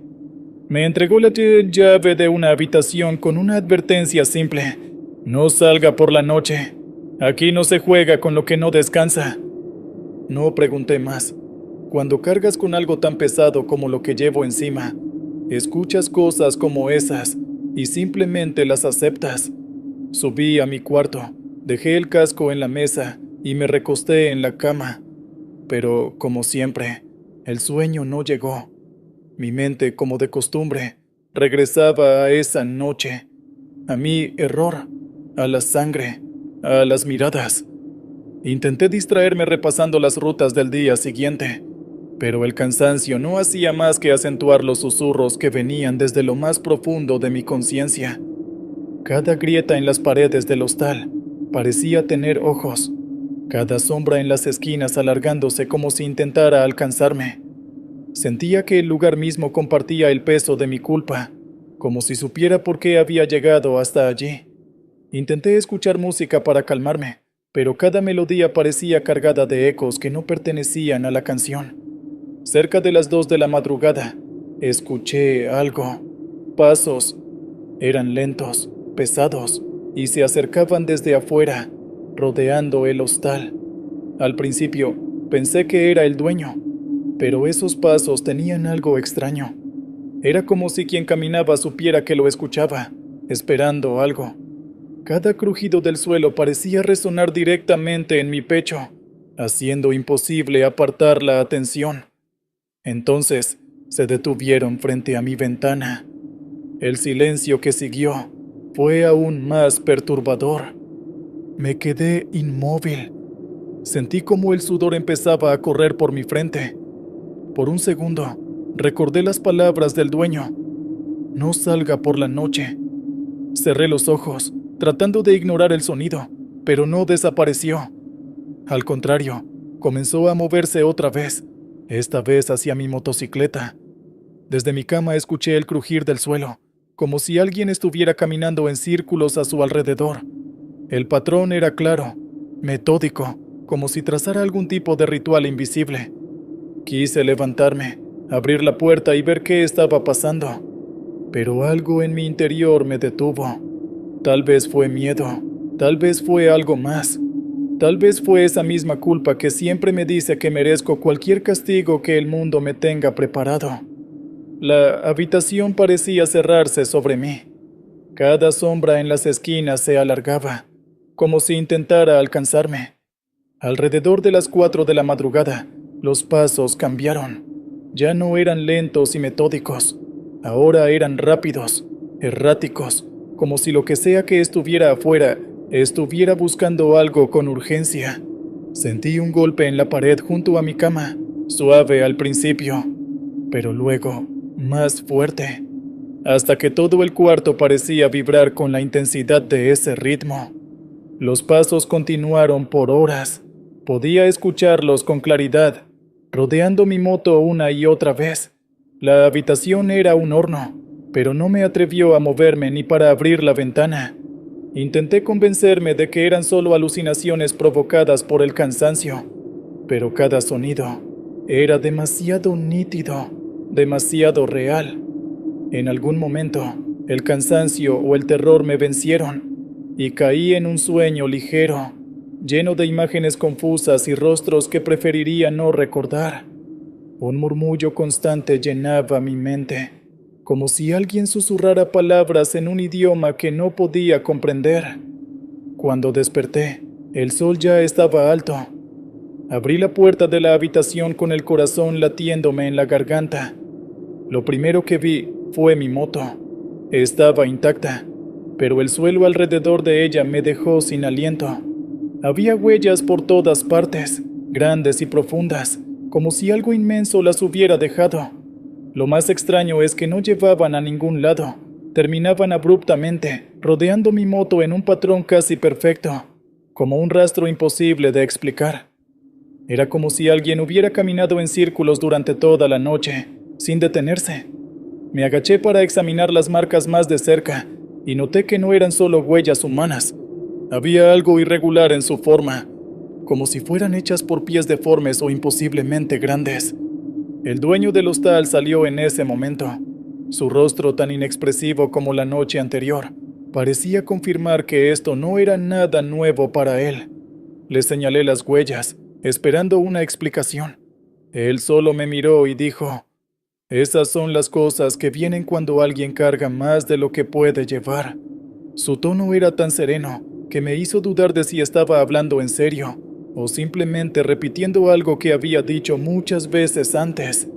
Me entregó la llave de una habitación con una advertencia simple: no salga por la noche. Aquí no se juega con lo que no descansa. No pregunté más. Cuando cargas con algo tan pesado como lo que llevo encima, escuchas cosas como esas y simplemente las aceptas. Subí a mi cuarto, dejé el casco en la mesa y me recosté en la cama. Pero, como siempre, el sueño no llegó. Mi mente, como de costumbre, regresaba a esa noche, a mi error, a la sangre, a las miradas. Intenté distraerme repasando las rutas del día siguiente, pero el cansancio no hacía más que acentuar los susurros que venían desde lo más profundo de mi conciencia. Cada grieta en las paredes del hostal parecía tener ojos, cada sombra en las esquinas alargándose como si intentara alcanzarme. Sentía que el lugar mismo compartía el peso de mi culpa, como si supiera por qué había llegado hasta allí. Intenté escuchar música para calmarme, pero cada melodía parecía cargada de ecos que no pertenecían a la canción. Cerca de las 2 de la madrugada, escuché algo. Pasos. Eran lentos, pesados, y se acercaban desde afuera, rodeando el hostal. Al principio, pensé que era el dueño, pero esos pasos tenían algo extraño. Era como si quien caminaba supiera que lo escuchaba, esperando algo. Cada crujido del suelo parecía resonar directamente en mi pecho, haciendo imposible apartar la atención. Entonces, se detuvieron frente a mi ventana. El silencio que siguió fue aún más perturbador. Me quedé inmóvil. Sentí como el sudor empezaba a correr por mi frente. Por un segundo, recordé las palabras del dueño: no salga por la noche. Cerré los ojos, tratando de ignorar el sonido, pero no desapareció. Al contrario, comenzó a moverse otra vez, esta vez hacia mi motocicleta. Desde mi cama escuché el crujir del suelo, como si alguien estuviera caminando en círculos a su alrededor. El patrón era claro, metódico, como si trazara algún tipo de ritual invisible. Quise levantarme, abrir la puerta y ver qué estaba pasando, pero algo en mi interior me detuvo. Tal vez fue miedo, tal vez fue algo más. Tal vez fue esa misma culpa que siempre me dice que merezco cualquier castigo que el mundo me tenga preparado. La habitación parecía cerrarse sobre mí. Cada sombra en las esquinas se alargaba, como si intentara alcanzarme. Alrededor de las 4 de la madrugada, los pasos cambiaron. Ya no eran lentos y metódicos, ahora eran rápidos, erráticos, como si lo que sea que estuviera afuera estuviera buscando algo con urgencia. Sentí un golpe en la pared junto a mi cama, suave al principio, pero luego más fuerte, hasta que todo el cuarto parecía vibrar con la intensidad de ese ritmo. Los pasos continuaron por horas. Podía escucharlos con claridad, rodeando mi moto una y otra vez. La habitación era un horno, pero no me atrevió a moverme ni para abrir la ventana. Intenté convencerme de que eran solo alucinaciones provocadas por el cansancio, pero cada sonido era demasiado nítido, demasiado real. En algún momento, el cansancio o el terror me vencieron y caí en un sueño ligero, lleno de imágenes confusas y rostros que preferiría no recordar. Un murmullo constante llenaba mi mente, como si alguien susurrara palabras en un idioma que no podía comprender. Cuando desperté, el sol ya estaba alto. Abrí la puerta de la habitación con el corazón latiéndome en la garganta. Lo primero que vi fue mi moto. Estaba intacta, pero el suelo alrededor de ella me dejó sin aliento. Había huellas por todas partes, grandes y profundas, como si algo inmenso las hubiera dejado. Lo más extraño es que no llevaban a ningún lado. Terminaban abruptamente, rodeando mi moto en un patrón casi perfecto, como un rastro imposible de explicar. Era como si alguien hubiera caminado en círculos durante toda la noche, sin detenerse. Me agaché para examinar las marcas más de cerca, y noté que no eran solo huellas humanas. Había algo irregular en su forma. como si fueran hechas por pies deformes o imposiblemente grandes. El dueño del hostal salió en ese momento. Su rostro, tan inexpresivo como la noche anterior, parecía confirmar que esto no era nada nuevo para él. Le señalé las huellas, esperando una explicación. Él solo me miró y dijo: «Esas son las cosas que vienen cuando alguien carga más de lo que puede llevar». Su tono era tan sereno que me hizo dudar de si estaba hablando en serio o simplemente repitiendo algo que había dicho muchas veces antes.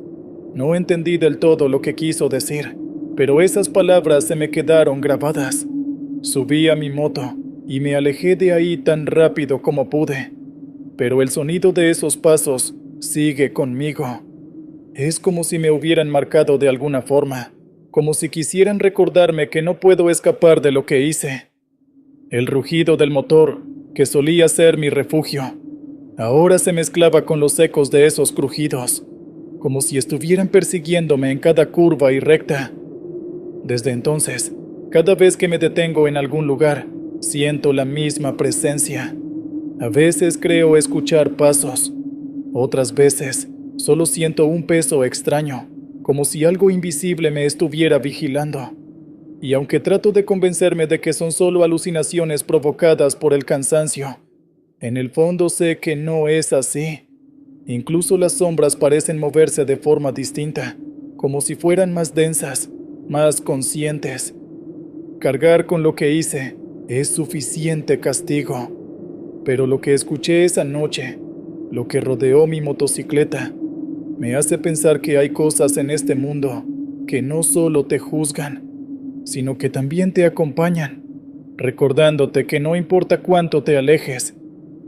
No entendí del todo lo que quiso decir, pero esas palabras se me quedaron grabadas. Subí a mi moto y me alejé de ahí tan rápido como pude, pero el sonido de esos pasos sigue conmigo. Es como si me hubieran marcado de alguna forma, como si quisieran recordarme que no puedo escapar de lo que hice. El rugido del motor, que solía ser mi refugio, ahora se mezclaba con los ecos de esos crujidos, como si estuvieran persiguiéndome en cada curva y recta. Desde entonces, cada vez que me detengo en algún lugar, siento la misma presencia. A veces creo escuchar pasos, otras veces solo siento un peso extraño, como si algo invisible me estuviera vigilando. Y aunque trato de convencerme de que son solo alucinaciones provocadas por el cansancio, en el fondo sé que no es así. Incluso las sombras parecen moverse de forma distinta, como si fueran más densas, más conscientes. Cargar con lo que hice es suficiente castigo, pero lo que escuché esa noche, lo que rodeó mi motocicleta, me hace pensar que hay cosas en este mundo que no solo te juzgan, sino que también te acompañan, recordándote que no importa cuánto te alejes,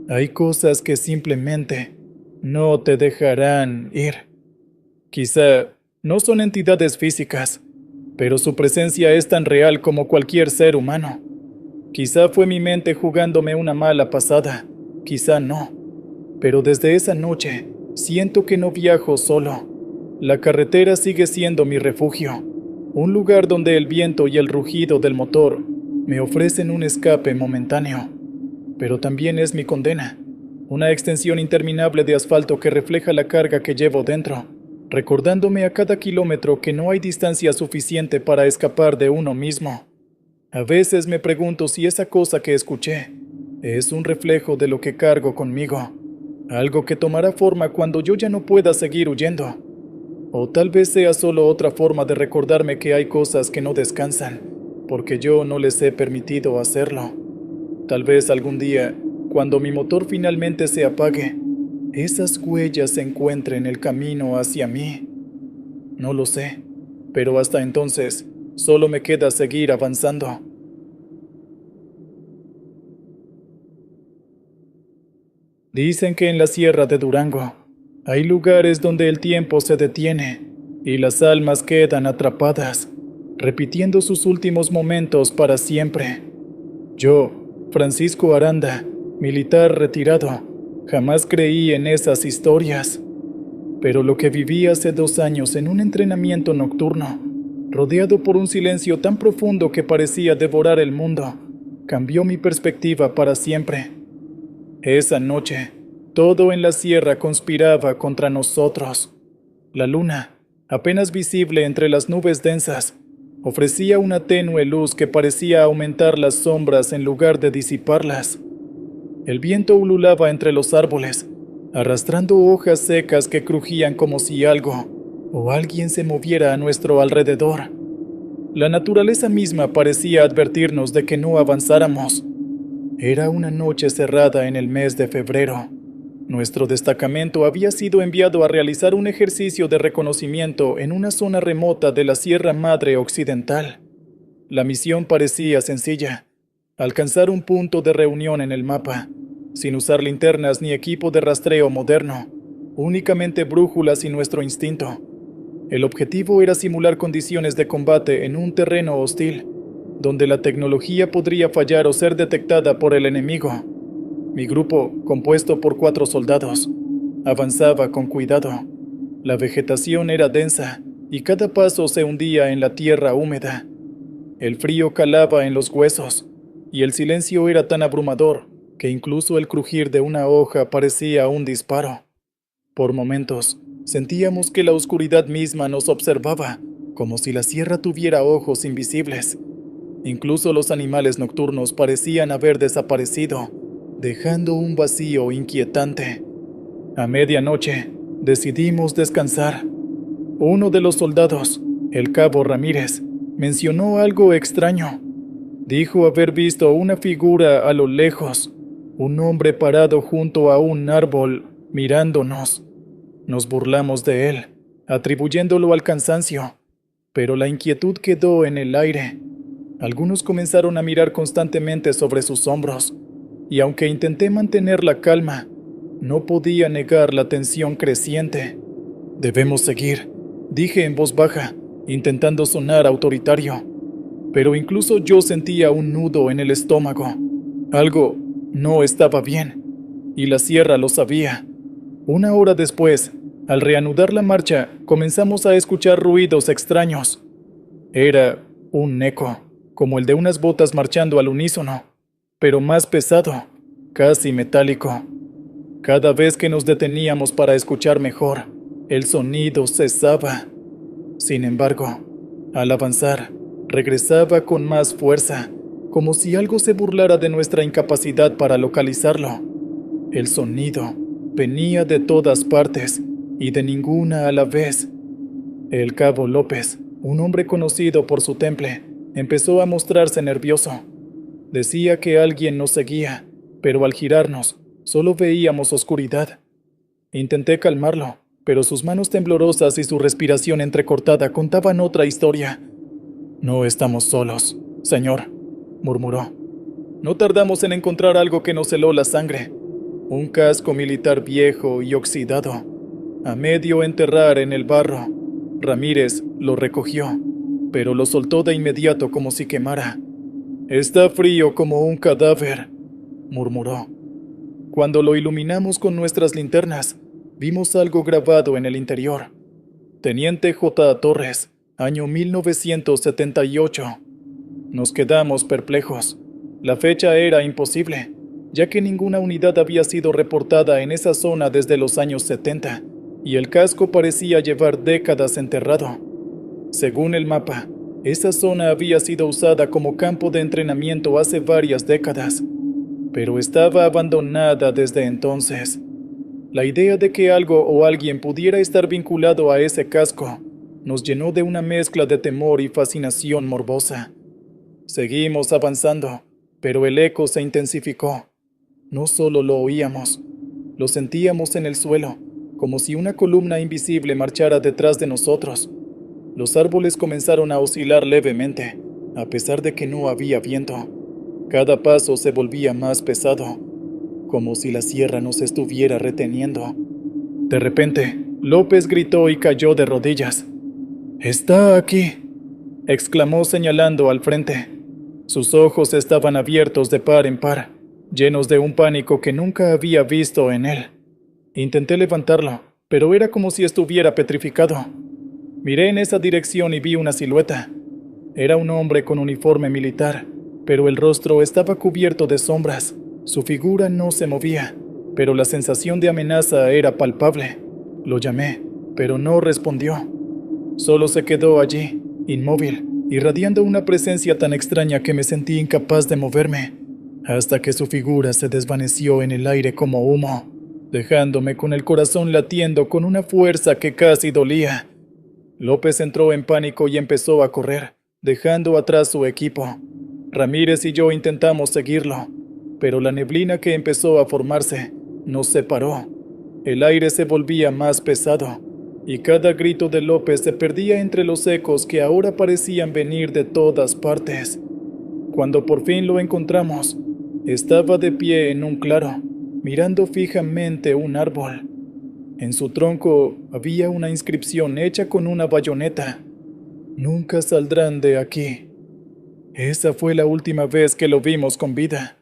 hay cosas que simplemente no te dejarán ir. Quizá no son entidades físicas, pero su presencia es tan real como cualquier ser humano. Quizá fue mi mente jugándome una mala pasada, quizá no, pero desde esa noche siento que no viajo solo. La carretera sigue siendo mi refugio, un lugar donde el viento y el rugido del motor me ofrecen un escape momentáneo, pero también es mi condena, una extensión interminable de asfalto que refleja la carga que llevo dentro, recordándome a cada kilómetro que no hay distancia suficiente para escapar de uno mismo. A veces me pregunto si esa cosa que escuché es un reflejo de lo que cargo conmigo, algo que tomará forma cuando yo ya no pueda seguir huyendo. O tal vez sea solo otra forma de recordarme que hay cosas que no descansan, porque yo no les he permitido hacerlo. Tal vez algún día, cuando mi motor finalmente se apague, esas huellas encuentren el camino hacia mí. No lo sé, pero hasta entonces, solo me queda seguir avanzando. Dicen que en la Sierra de Durango hay lugares donde el tiempo se detiene y las almas quedan atrapadas, repitiendo sus últimos momentos para siempre. Yo, Francisco Aranda, militar retirado, jamás creí en esas historias. Pero lo que viví hace 2 años en un entrenamiento nocturno, rodeado por un silencio tan profundo que parecía devorar el mundo, cambió mi perspectiva para siempre. Esa noche, todo en la sierra conspiraba contra nosotros. La luna, apenas visible entre las nubes densas, ofrecía una tenue luz que parecía aumentar las sombras en lugar de disiparlas. El viento ululaba entre los árboles, arrastrando hojas secas que crujían como si algo o alguien se moviera a nuestro alrededor. La naturaleza misma parecía advertirnos de que no avanzáramos. Era una noche cerrada en el mes de febrero. Nuestro destacamento había sido enviado a realizar un ejercicio de reconocimiento en una zona remota de la Sierra Madre Occidental. La misión parecía sencilla: alcanzar un punto de reunión en el mapa, sin usar linternas ni equipo de rastreo moderno, únicamente brújulas y nuestro instinto. El objetivo era simular condiciones de combate en un terreno hostil, donde la tecnología podría fallar o ser detectada por el enemigo. Mi grupo, compuesto por 4 soldados, avanzaba con cuidado. La vegetación era densa y cada paso se hundía en la tierra húmeda. El frío calaba en los huesos y el silencio era tan abrumador que incluso el crujir de una hoja parecía un disparo. Por momentos, sentíamos que la oscuridad misma nos observaba, como si la sierra tuviera ojos invisibles. Incluso los animales nocturnos parecían haber desaparecido, dejando un vacío inquietante. A medianoche, decidimos descansar. Uno de los soldados, el cabo Ramírez, mencionó algo extraño. Dijo haber visto una figura a lo lejos, un hombre parado junto a un árbol, mirándonos. Nos burlamos de él, atribuyéndolo al cansancio, pero la inquietud quedó en el aire. Algunos comenzaron a mirar constantemente sobre sus hombros, y aunque intenté mantener la calma, no podía negar la tensión creciente. «Debemos seguir», dije en voz baja, intentando sonar autoritario. Pero incluso yo sentía un nudo en el estómago. Algo no estaba bien, y la sierra lo sabía. Una hora después, al reanudar la marcha, comenzamos a escuchar ruidos extraños. Era un eco, como el de unas botas marchando al unísono, pero más pesado, casi metálico. Cada vez que nos deteníamos para escuchar mejor, el sonido cesaba. Sin embargo, al avanzar, regresaba con más fuerza, como si algo se burlara de nuestra incapacidad para localizarlo. El sonido venía de todas partes y de ninguna a la vez. El cabo López, un hombre conocido por su temple, empezó a mostrarse nervioso. Decía que alguien nos seguía, pero al girarnos, solo veíamos oscuridad. Intenté calmarlo, pero sus manos temblorosas y su respiración entrecortada contaban otra historia. «No estamos solos, señor», murmuró. No tardamos en encontrar algo que nos heló la sangre. Un casco militar viejo y oxidado, a medio enterrar en el barro. Ramírez lo recogió, pero lo soltó de inmediato como si quemara. «Está frío como un cadáver», murmuró. Cuando lo iluminamos con nuestras linternas, vimos algo grabado en el interior. Teniente J. Torres, año 1978. Nos quedamos perplejos. La fecha era imposible, ya que ninguna unidad había sido reportada en esa zona desde los años 70, y el casco parecía llevar décadas enterrado. Según el mapa, esa zona había sido usada como campo de entrenamiento hace varias décadas, pero estaba abandonada desde entonces. La idea de que algo o alguien pudiera estar vinculado a ese casco nos llenó de una mezcla de temor y fascinación morbosa. Seguimos avanzando, pero el eco se intensificó. No solo lo oíamos, lo sentíamos en el suelo, como si una columna invisible marchara detrás de nosotros. Los árboles comenzaron a oscilar levemente, a pesar de que no había viento. Cada paso se volvía más pesado, como si la sierra nos estuviera reteniendo. De repente, López gritó y cayó de rodillas. «¡Está aquí!», exclamó señalando al frente. Sus ojos estaban abiertos de par en par, llenos de un pánico que nunca había visto en él. Intenté levantarlo, pero era como si estuviera petrificado. Miré en esa dirección y vi una silueta. Era un hombre con uniforme militar, pero el rostro estaba cubierto de sombras. Su figura no se movía, pero la sensación de amenaza era palpable. Lo llamé, pero no respondió. Solo se quedó allí, inmóvil, irradiando una presencia tan extraña que me sentí incapaz de moverme, hasta que su figura se desvaneció en el aire como humo, dejándome con el corazón latiendo con una fuerza que casi dolía. López entró en pánico y empezó a correr, dejando atrás su equipo. Ramírez y yo intentamos seguirlo, pero la neblina que empezó a formarse nos separó. El aire se volvía más pesado, y cada grito de López se perdía entre los ecos que ahora parecían venir de todas partes. Cuando por fin lo encontramos, estaba de pie en un claro, mirando fijamente un árbol. En su tronco había una inscripción hecha con una bayoneta. «Nunca saldrán de aquí». Esa fue la última vez que lo vimos con vida.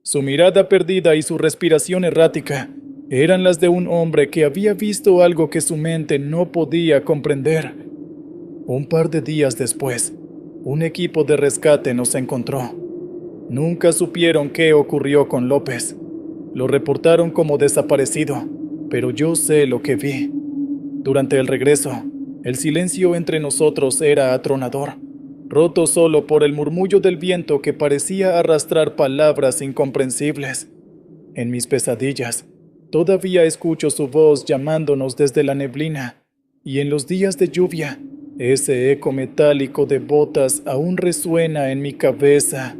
Su mirada perdida y su respiración errática eran las de un hombre que había visto algo que su mente no podía comprender. Un par de días después, un equipo de rescate nos encontró. Nunca supieron qué ocurrió con López, Lo reportaron como desaparecido, pero yo sé lo que vi. Durante el regreso, el silencio entre nosotros era atronador, roto solo por el murmullo del viento que parecía arrastrar palabras incomprensibles. En mis pesadillas, todavía escucho su voz llamándonos desde la neblina, y en los días de lluvia, ese eco metálico de botas aún resuena en mi cabeza.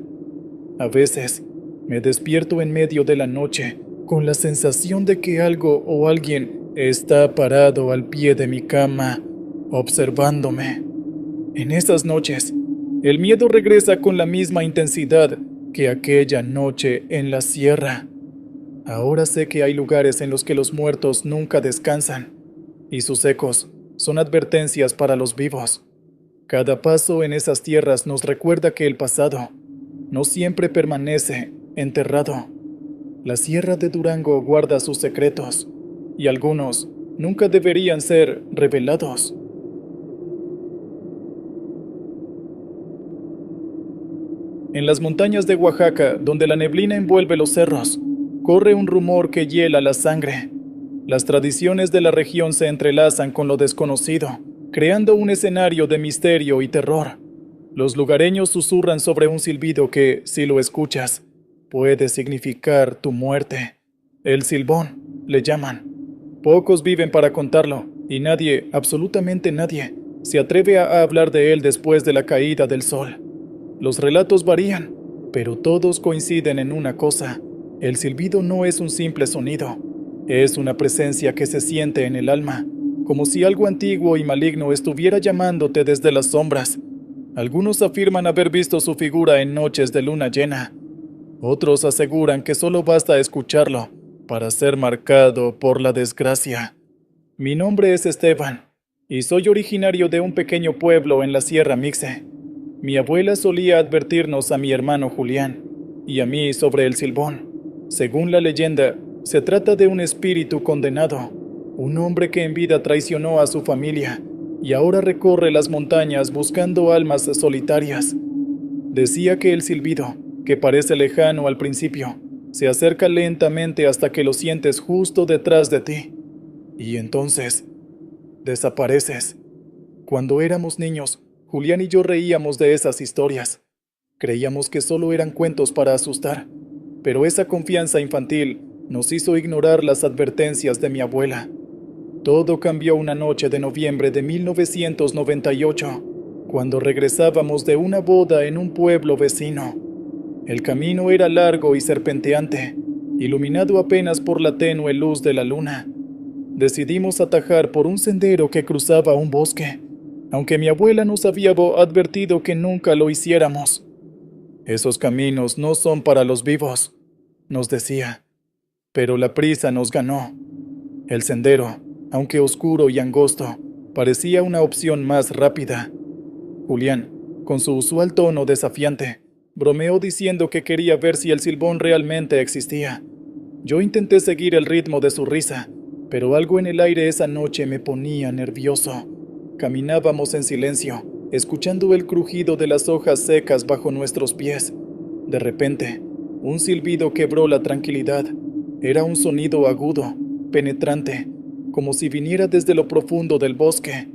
A veces, me despierto en medio de la noche, con la sensación de que algo o alguien está parado al pie de mi cama, observándome. En esas noches, el miedo regresa con la misma intensidad que aquella noche en la sierra. Ahora sé que hay lugares en los que los muertos nunca descansan, y sus ecos son advertencias para los vivos. Cada paso en esas tierras nos recuerda que el pasado no siempre permanece enterrado. La Sierra de Durango guarda sus secretos, y algunos nunca deberían ser revelados. En las montañas de Oaxaca, donde la neblina envuelve los cerros, corre un rumor que hiela la sangre. Las tradiciones de la región se entrelazan con lo desconocido, creando un escenario de misterio y terror. Los lugareños susurran sobre un silbido que, si lo escuchas, puede significar tu muerte. El silbón, le llaman. Pocos viven para contarlo, y nadie, absolutamente nadie, se atreve a hablar de él después de la caída del sol. Los relatos varían, pero todos coinciden en una cosa: el silbido no es un simple sonido, es una presencia que se siente en el alma, como si algo antiguo y maligno estuviera llamándote desde las sombras. Algunos afirman haber visto su figura en noches de luna llena. Otros aseguran que solo basta escucharlo para ser marcado por la desgracia. Mi nombre es Esteban, y soy originario de un pequeño pueblo en la Sierra Mixe. Mi abuela solía advertirnos a mi hermano Julián y a mí sobre el silbón. Según la leyenda, se trata de un espíritu condenado, un hombre que en vida traicionó a su familia y ahora recorre las montañas buscando almas solitarias. Decía que el silbido, que parece lejano al principio, se acerca lentamente hasta que lo sientes justo detrás de ti. Y entonces, desapareces. Cuando éramos niños, Julián y yo reíamos de esas historias. Creíamos que solo eran cuentos para asustar, pero esa confianza infantil nos hizo ignorar las advertencias de mi abuela. Todo cambió una noche de noviembre de 1998, cuando regresábamos de una boda en un pueblo vecino. El camino era largo y serpenteante, iluminado apenas por la tenue luz de la luna. Decidimos atajar por un sendero que cruzaba un bosque, aunque mi abuela nos había advertido que nunca lo hiciéramos. Esos caminos no son para los vivos, nos decía, pero la prisa nos ganó. El sendero, aunque oscuro y angosto, parecía una opción más rápida. Julián, con su usual tono desafiante, bromeó diciendo que quería ver si el silbón realmente existía. Yo intenté seguir el ritmo de su risa, pero algo en el aire esa noche me ponía nervioso. Caminábamos en silencio, escuchando el crujido de las hojas secas bajo nuestros pies. De repente, un silbido quebró la tranquilidad. Era un sonido agudo, penetrante, como si viniera desde lo profundo del bosque.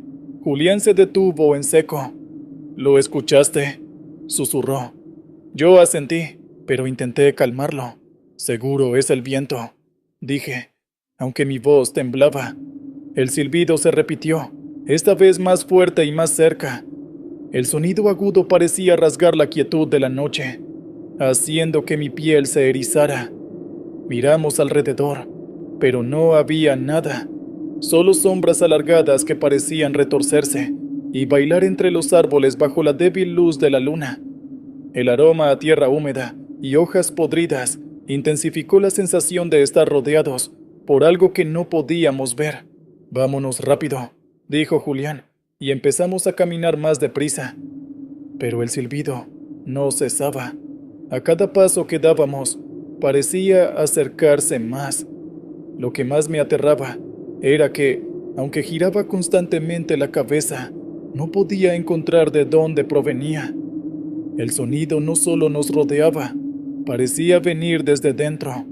Julián se detuvo en seco. «¿Lo escuchaste?», susurró. Yo asentí, pero intenté calmarlo. «Seguro es el viento», dije, aunque mi voz temblaba. El silbido se repitió, esta vez más fuerte y más cerca. El sonido agudo parecía rasgar la quietud de la noche, haciendo que mi piel se erizara. Miramos alrededor, pero no había nada, solo sombras alargadas que parecían retorcerse y bailar entre los árboles bajo la débil luz de la luna. El aroma a tierra húmeda y hojas podridas intensificó la sensación de estar rodeados por algo que no podíamos ver. «Vámonos rápido», dijo Julián, y empezamos a caminar más deprisa. Pero el silbido no cesaba. A cada paso que dábamos, parecía acercarse más. Lo que más me aterraba era que, aunque giraba constantemente la cabeza, no podía encontrar de dónde provenía. El sonido no solo nos rodeaba, parecía venir desde dentro,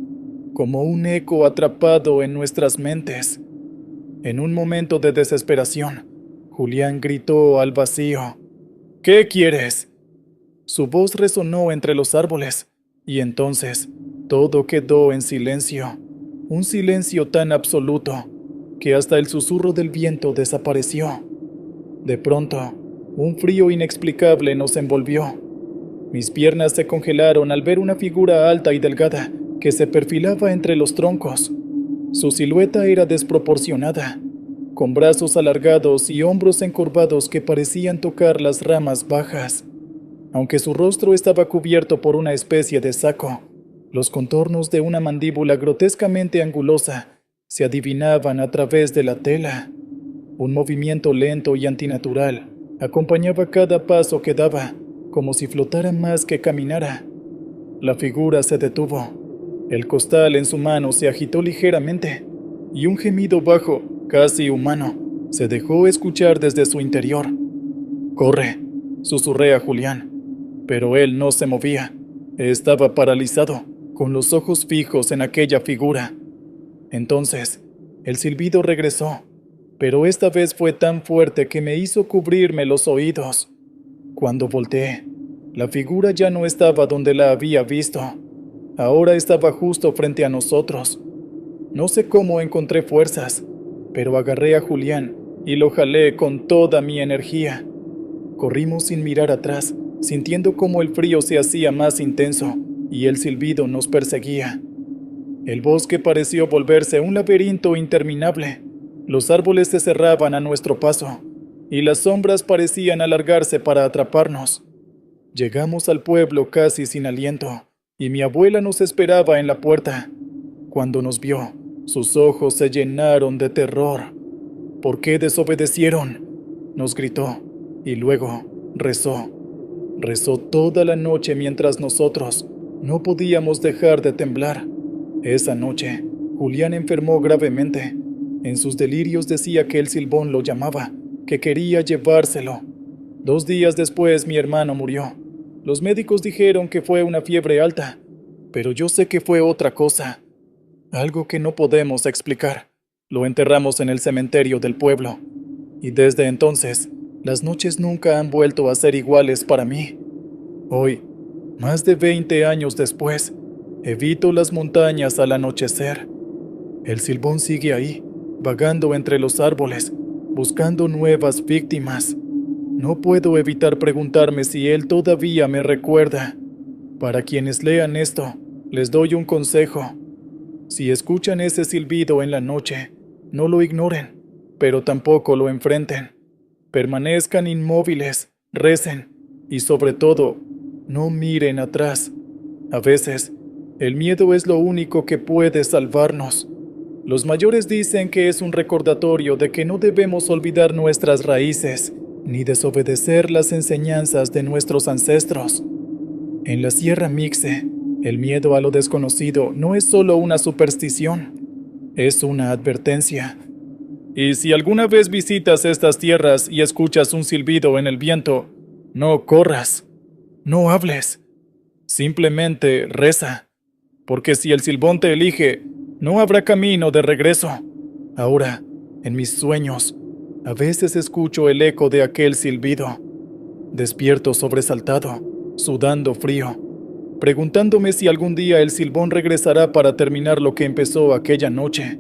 como un eco atrapado en nuestras mentes. En un momento de desesperación, Julián gritó al vacío: ¿Qué quieres? Su voz resonó entre los árboles, y entonces todo quedó en silencio, un silencio tan absoluto que hasta el susurro del viento desapareció. De pronto, un frío inexplicable nos envolvió. Mis piernas se congelaron al ver una figura alta y delgada que se perfilaba entre los troncos. Su silueta era desproporcionada, con brazos alargados y hombros encorvados que parecían tocar las ramas bajas. Aunque su rostro estaba cubierto por una especie de saco, los contornos de una mandíbula grotescamente angulosa se adivinaban a través de la tela. Un movimiento lento y antinatural acompañaba cada paso que daba, como si flotara más que caminara. La figura se detuvo. El costal en su mano se agitó ligeramente, y un gemido bajo, casi humano, se dejó escuchar desde su interior. «Corre», susurré a Julián, pero él no se movía. Estaba paralizado, con los ojos fijos en aquella figura. Entonces, el silbido regresó, pero esta vez fue tan fuerte que me hizo cubrirme los oídos. Cuando volteé, la figura ya no estaba donde la había visto. Ahora estaba justo frente a nosotros. No sé cómo encontré fuerzas, pero agarré a Julián y lo jalé con toda mi energía. Corrimos sin mirar atrás, sintiendo cómo el frío se hacía más intenso y el silbido nos perseguía. El bosque pareció volverse un laberinto interminable. Los árboles se cerraban a nuestro paso, y las sombras parecían alargarse para atraparnos. Llegamos al pueblo casi sin aliento, y mi abuela nos esperaba en la puerta. Cuando nos vio, sus ojos se llenaron de terror. «¿Por qué desobedecieron?», nos gritó, y luego rezó. Rezó toda la noche mientras nosotros no podíamos dejar de temblar. Esa noche, Julián enfermó gravemente. En sus delirios decía que el Silbón lo llamaba, que quería llevárselo. 2 días después mi hermano murió. Los médicos dijeron que fue una fiebre alta, pero yo sé que fue otra cosa. Algo que no podemos explicar. Lo enterramos en el cementerio del pueblo. Y desde entonces, las noches nunca han vuelto a ser iguales para mí. Hoy, más de 20 años después, evito las montañas al anochecer. El Silbón sigue ahí, vagando entre los árboles, buscando nuevas víctimas. No puedo evitar preguntarme si él todavía me recuerda. Para quienes lean esto, les doy un consejo. Si escuchan ese silbido en la noche, no lo ignoren, pero tampoco lo enfrenten. Permanezcan inmóviles, recen y sobre todo, no miren atrás. A veces, el miedo es lo único que puede salvarnos. Los mayores dicen que es un recordatorio de que no debemos olvidar nuestras raíces, ni desobedecer las enseñanzas de nuestros ancestros. En la Sierra Mixe, el miedo a lo desconocido no es solo una superstición, es una advertencia. Y si alguna vez visitas estas tierras y escuchas un silbido en el viento, no corras, no hables, simplemente reza, porque si el Silbón te elige, no habrá camino de regreso. Ahora, en mis sueños, a veces escucho el eco de aquel silbido. Despierto sobresaltado, sudando frío, preguntándome si algún día el Silbón regresará para terminar lo que empezó aquella noche.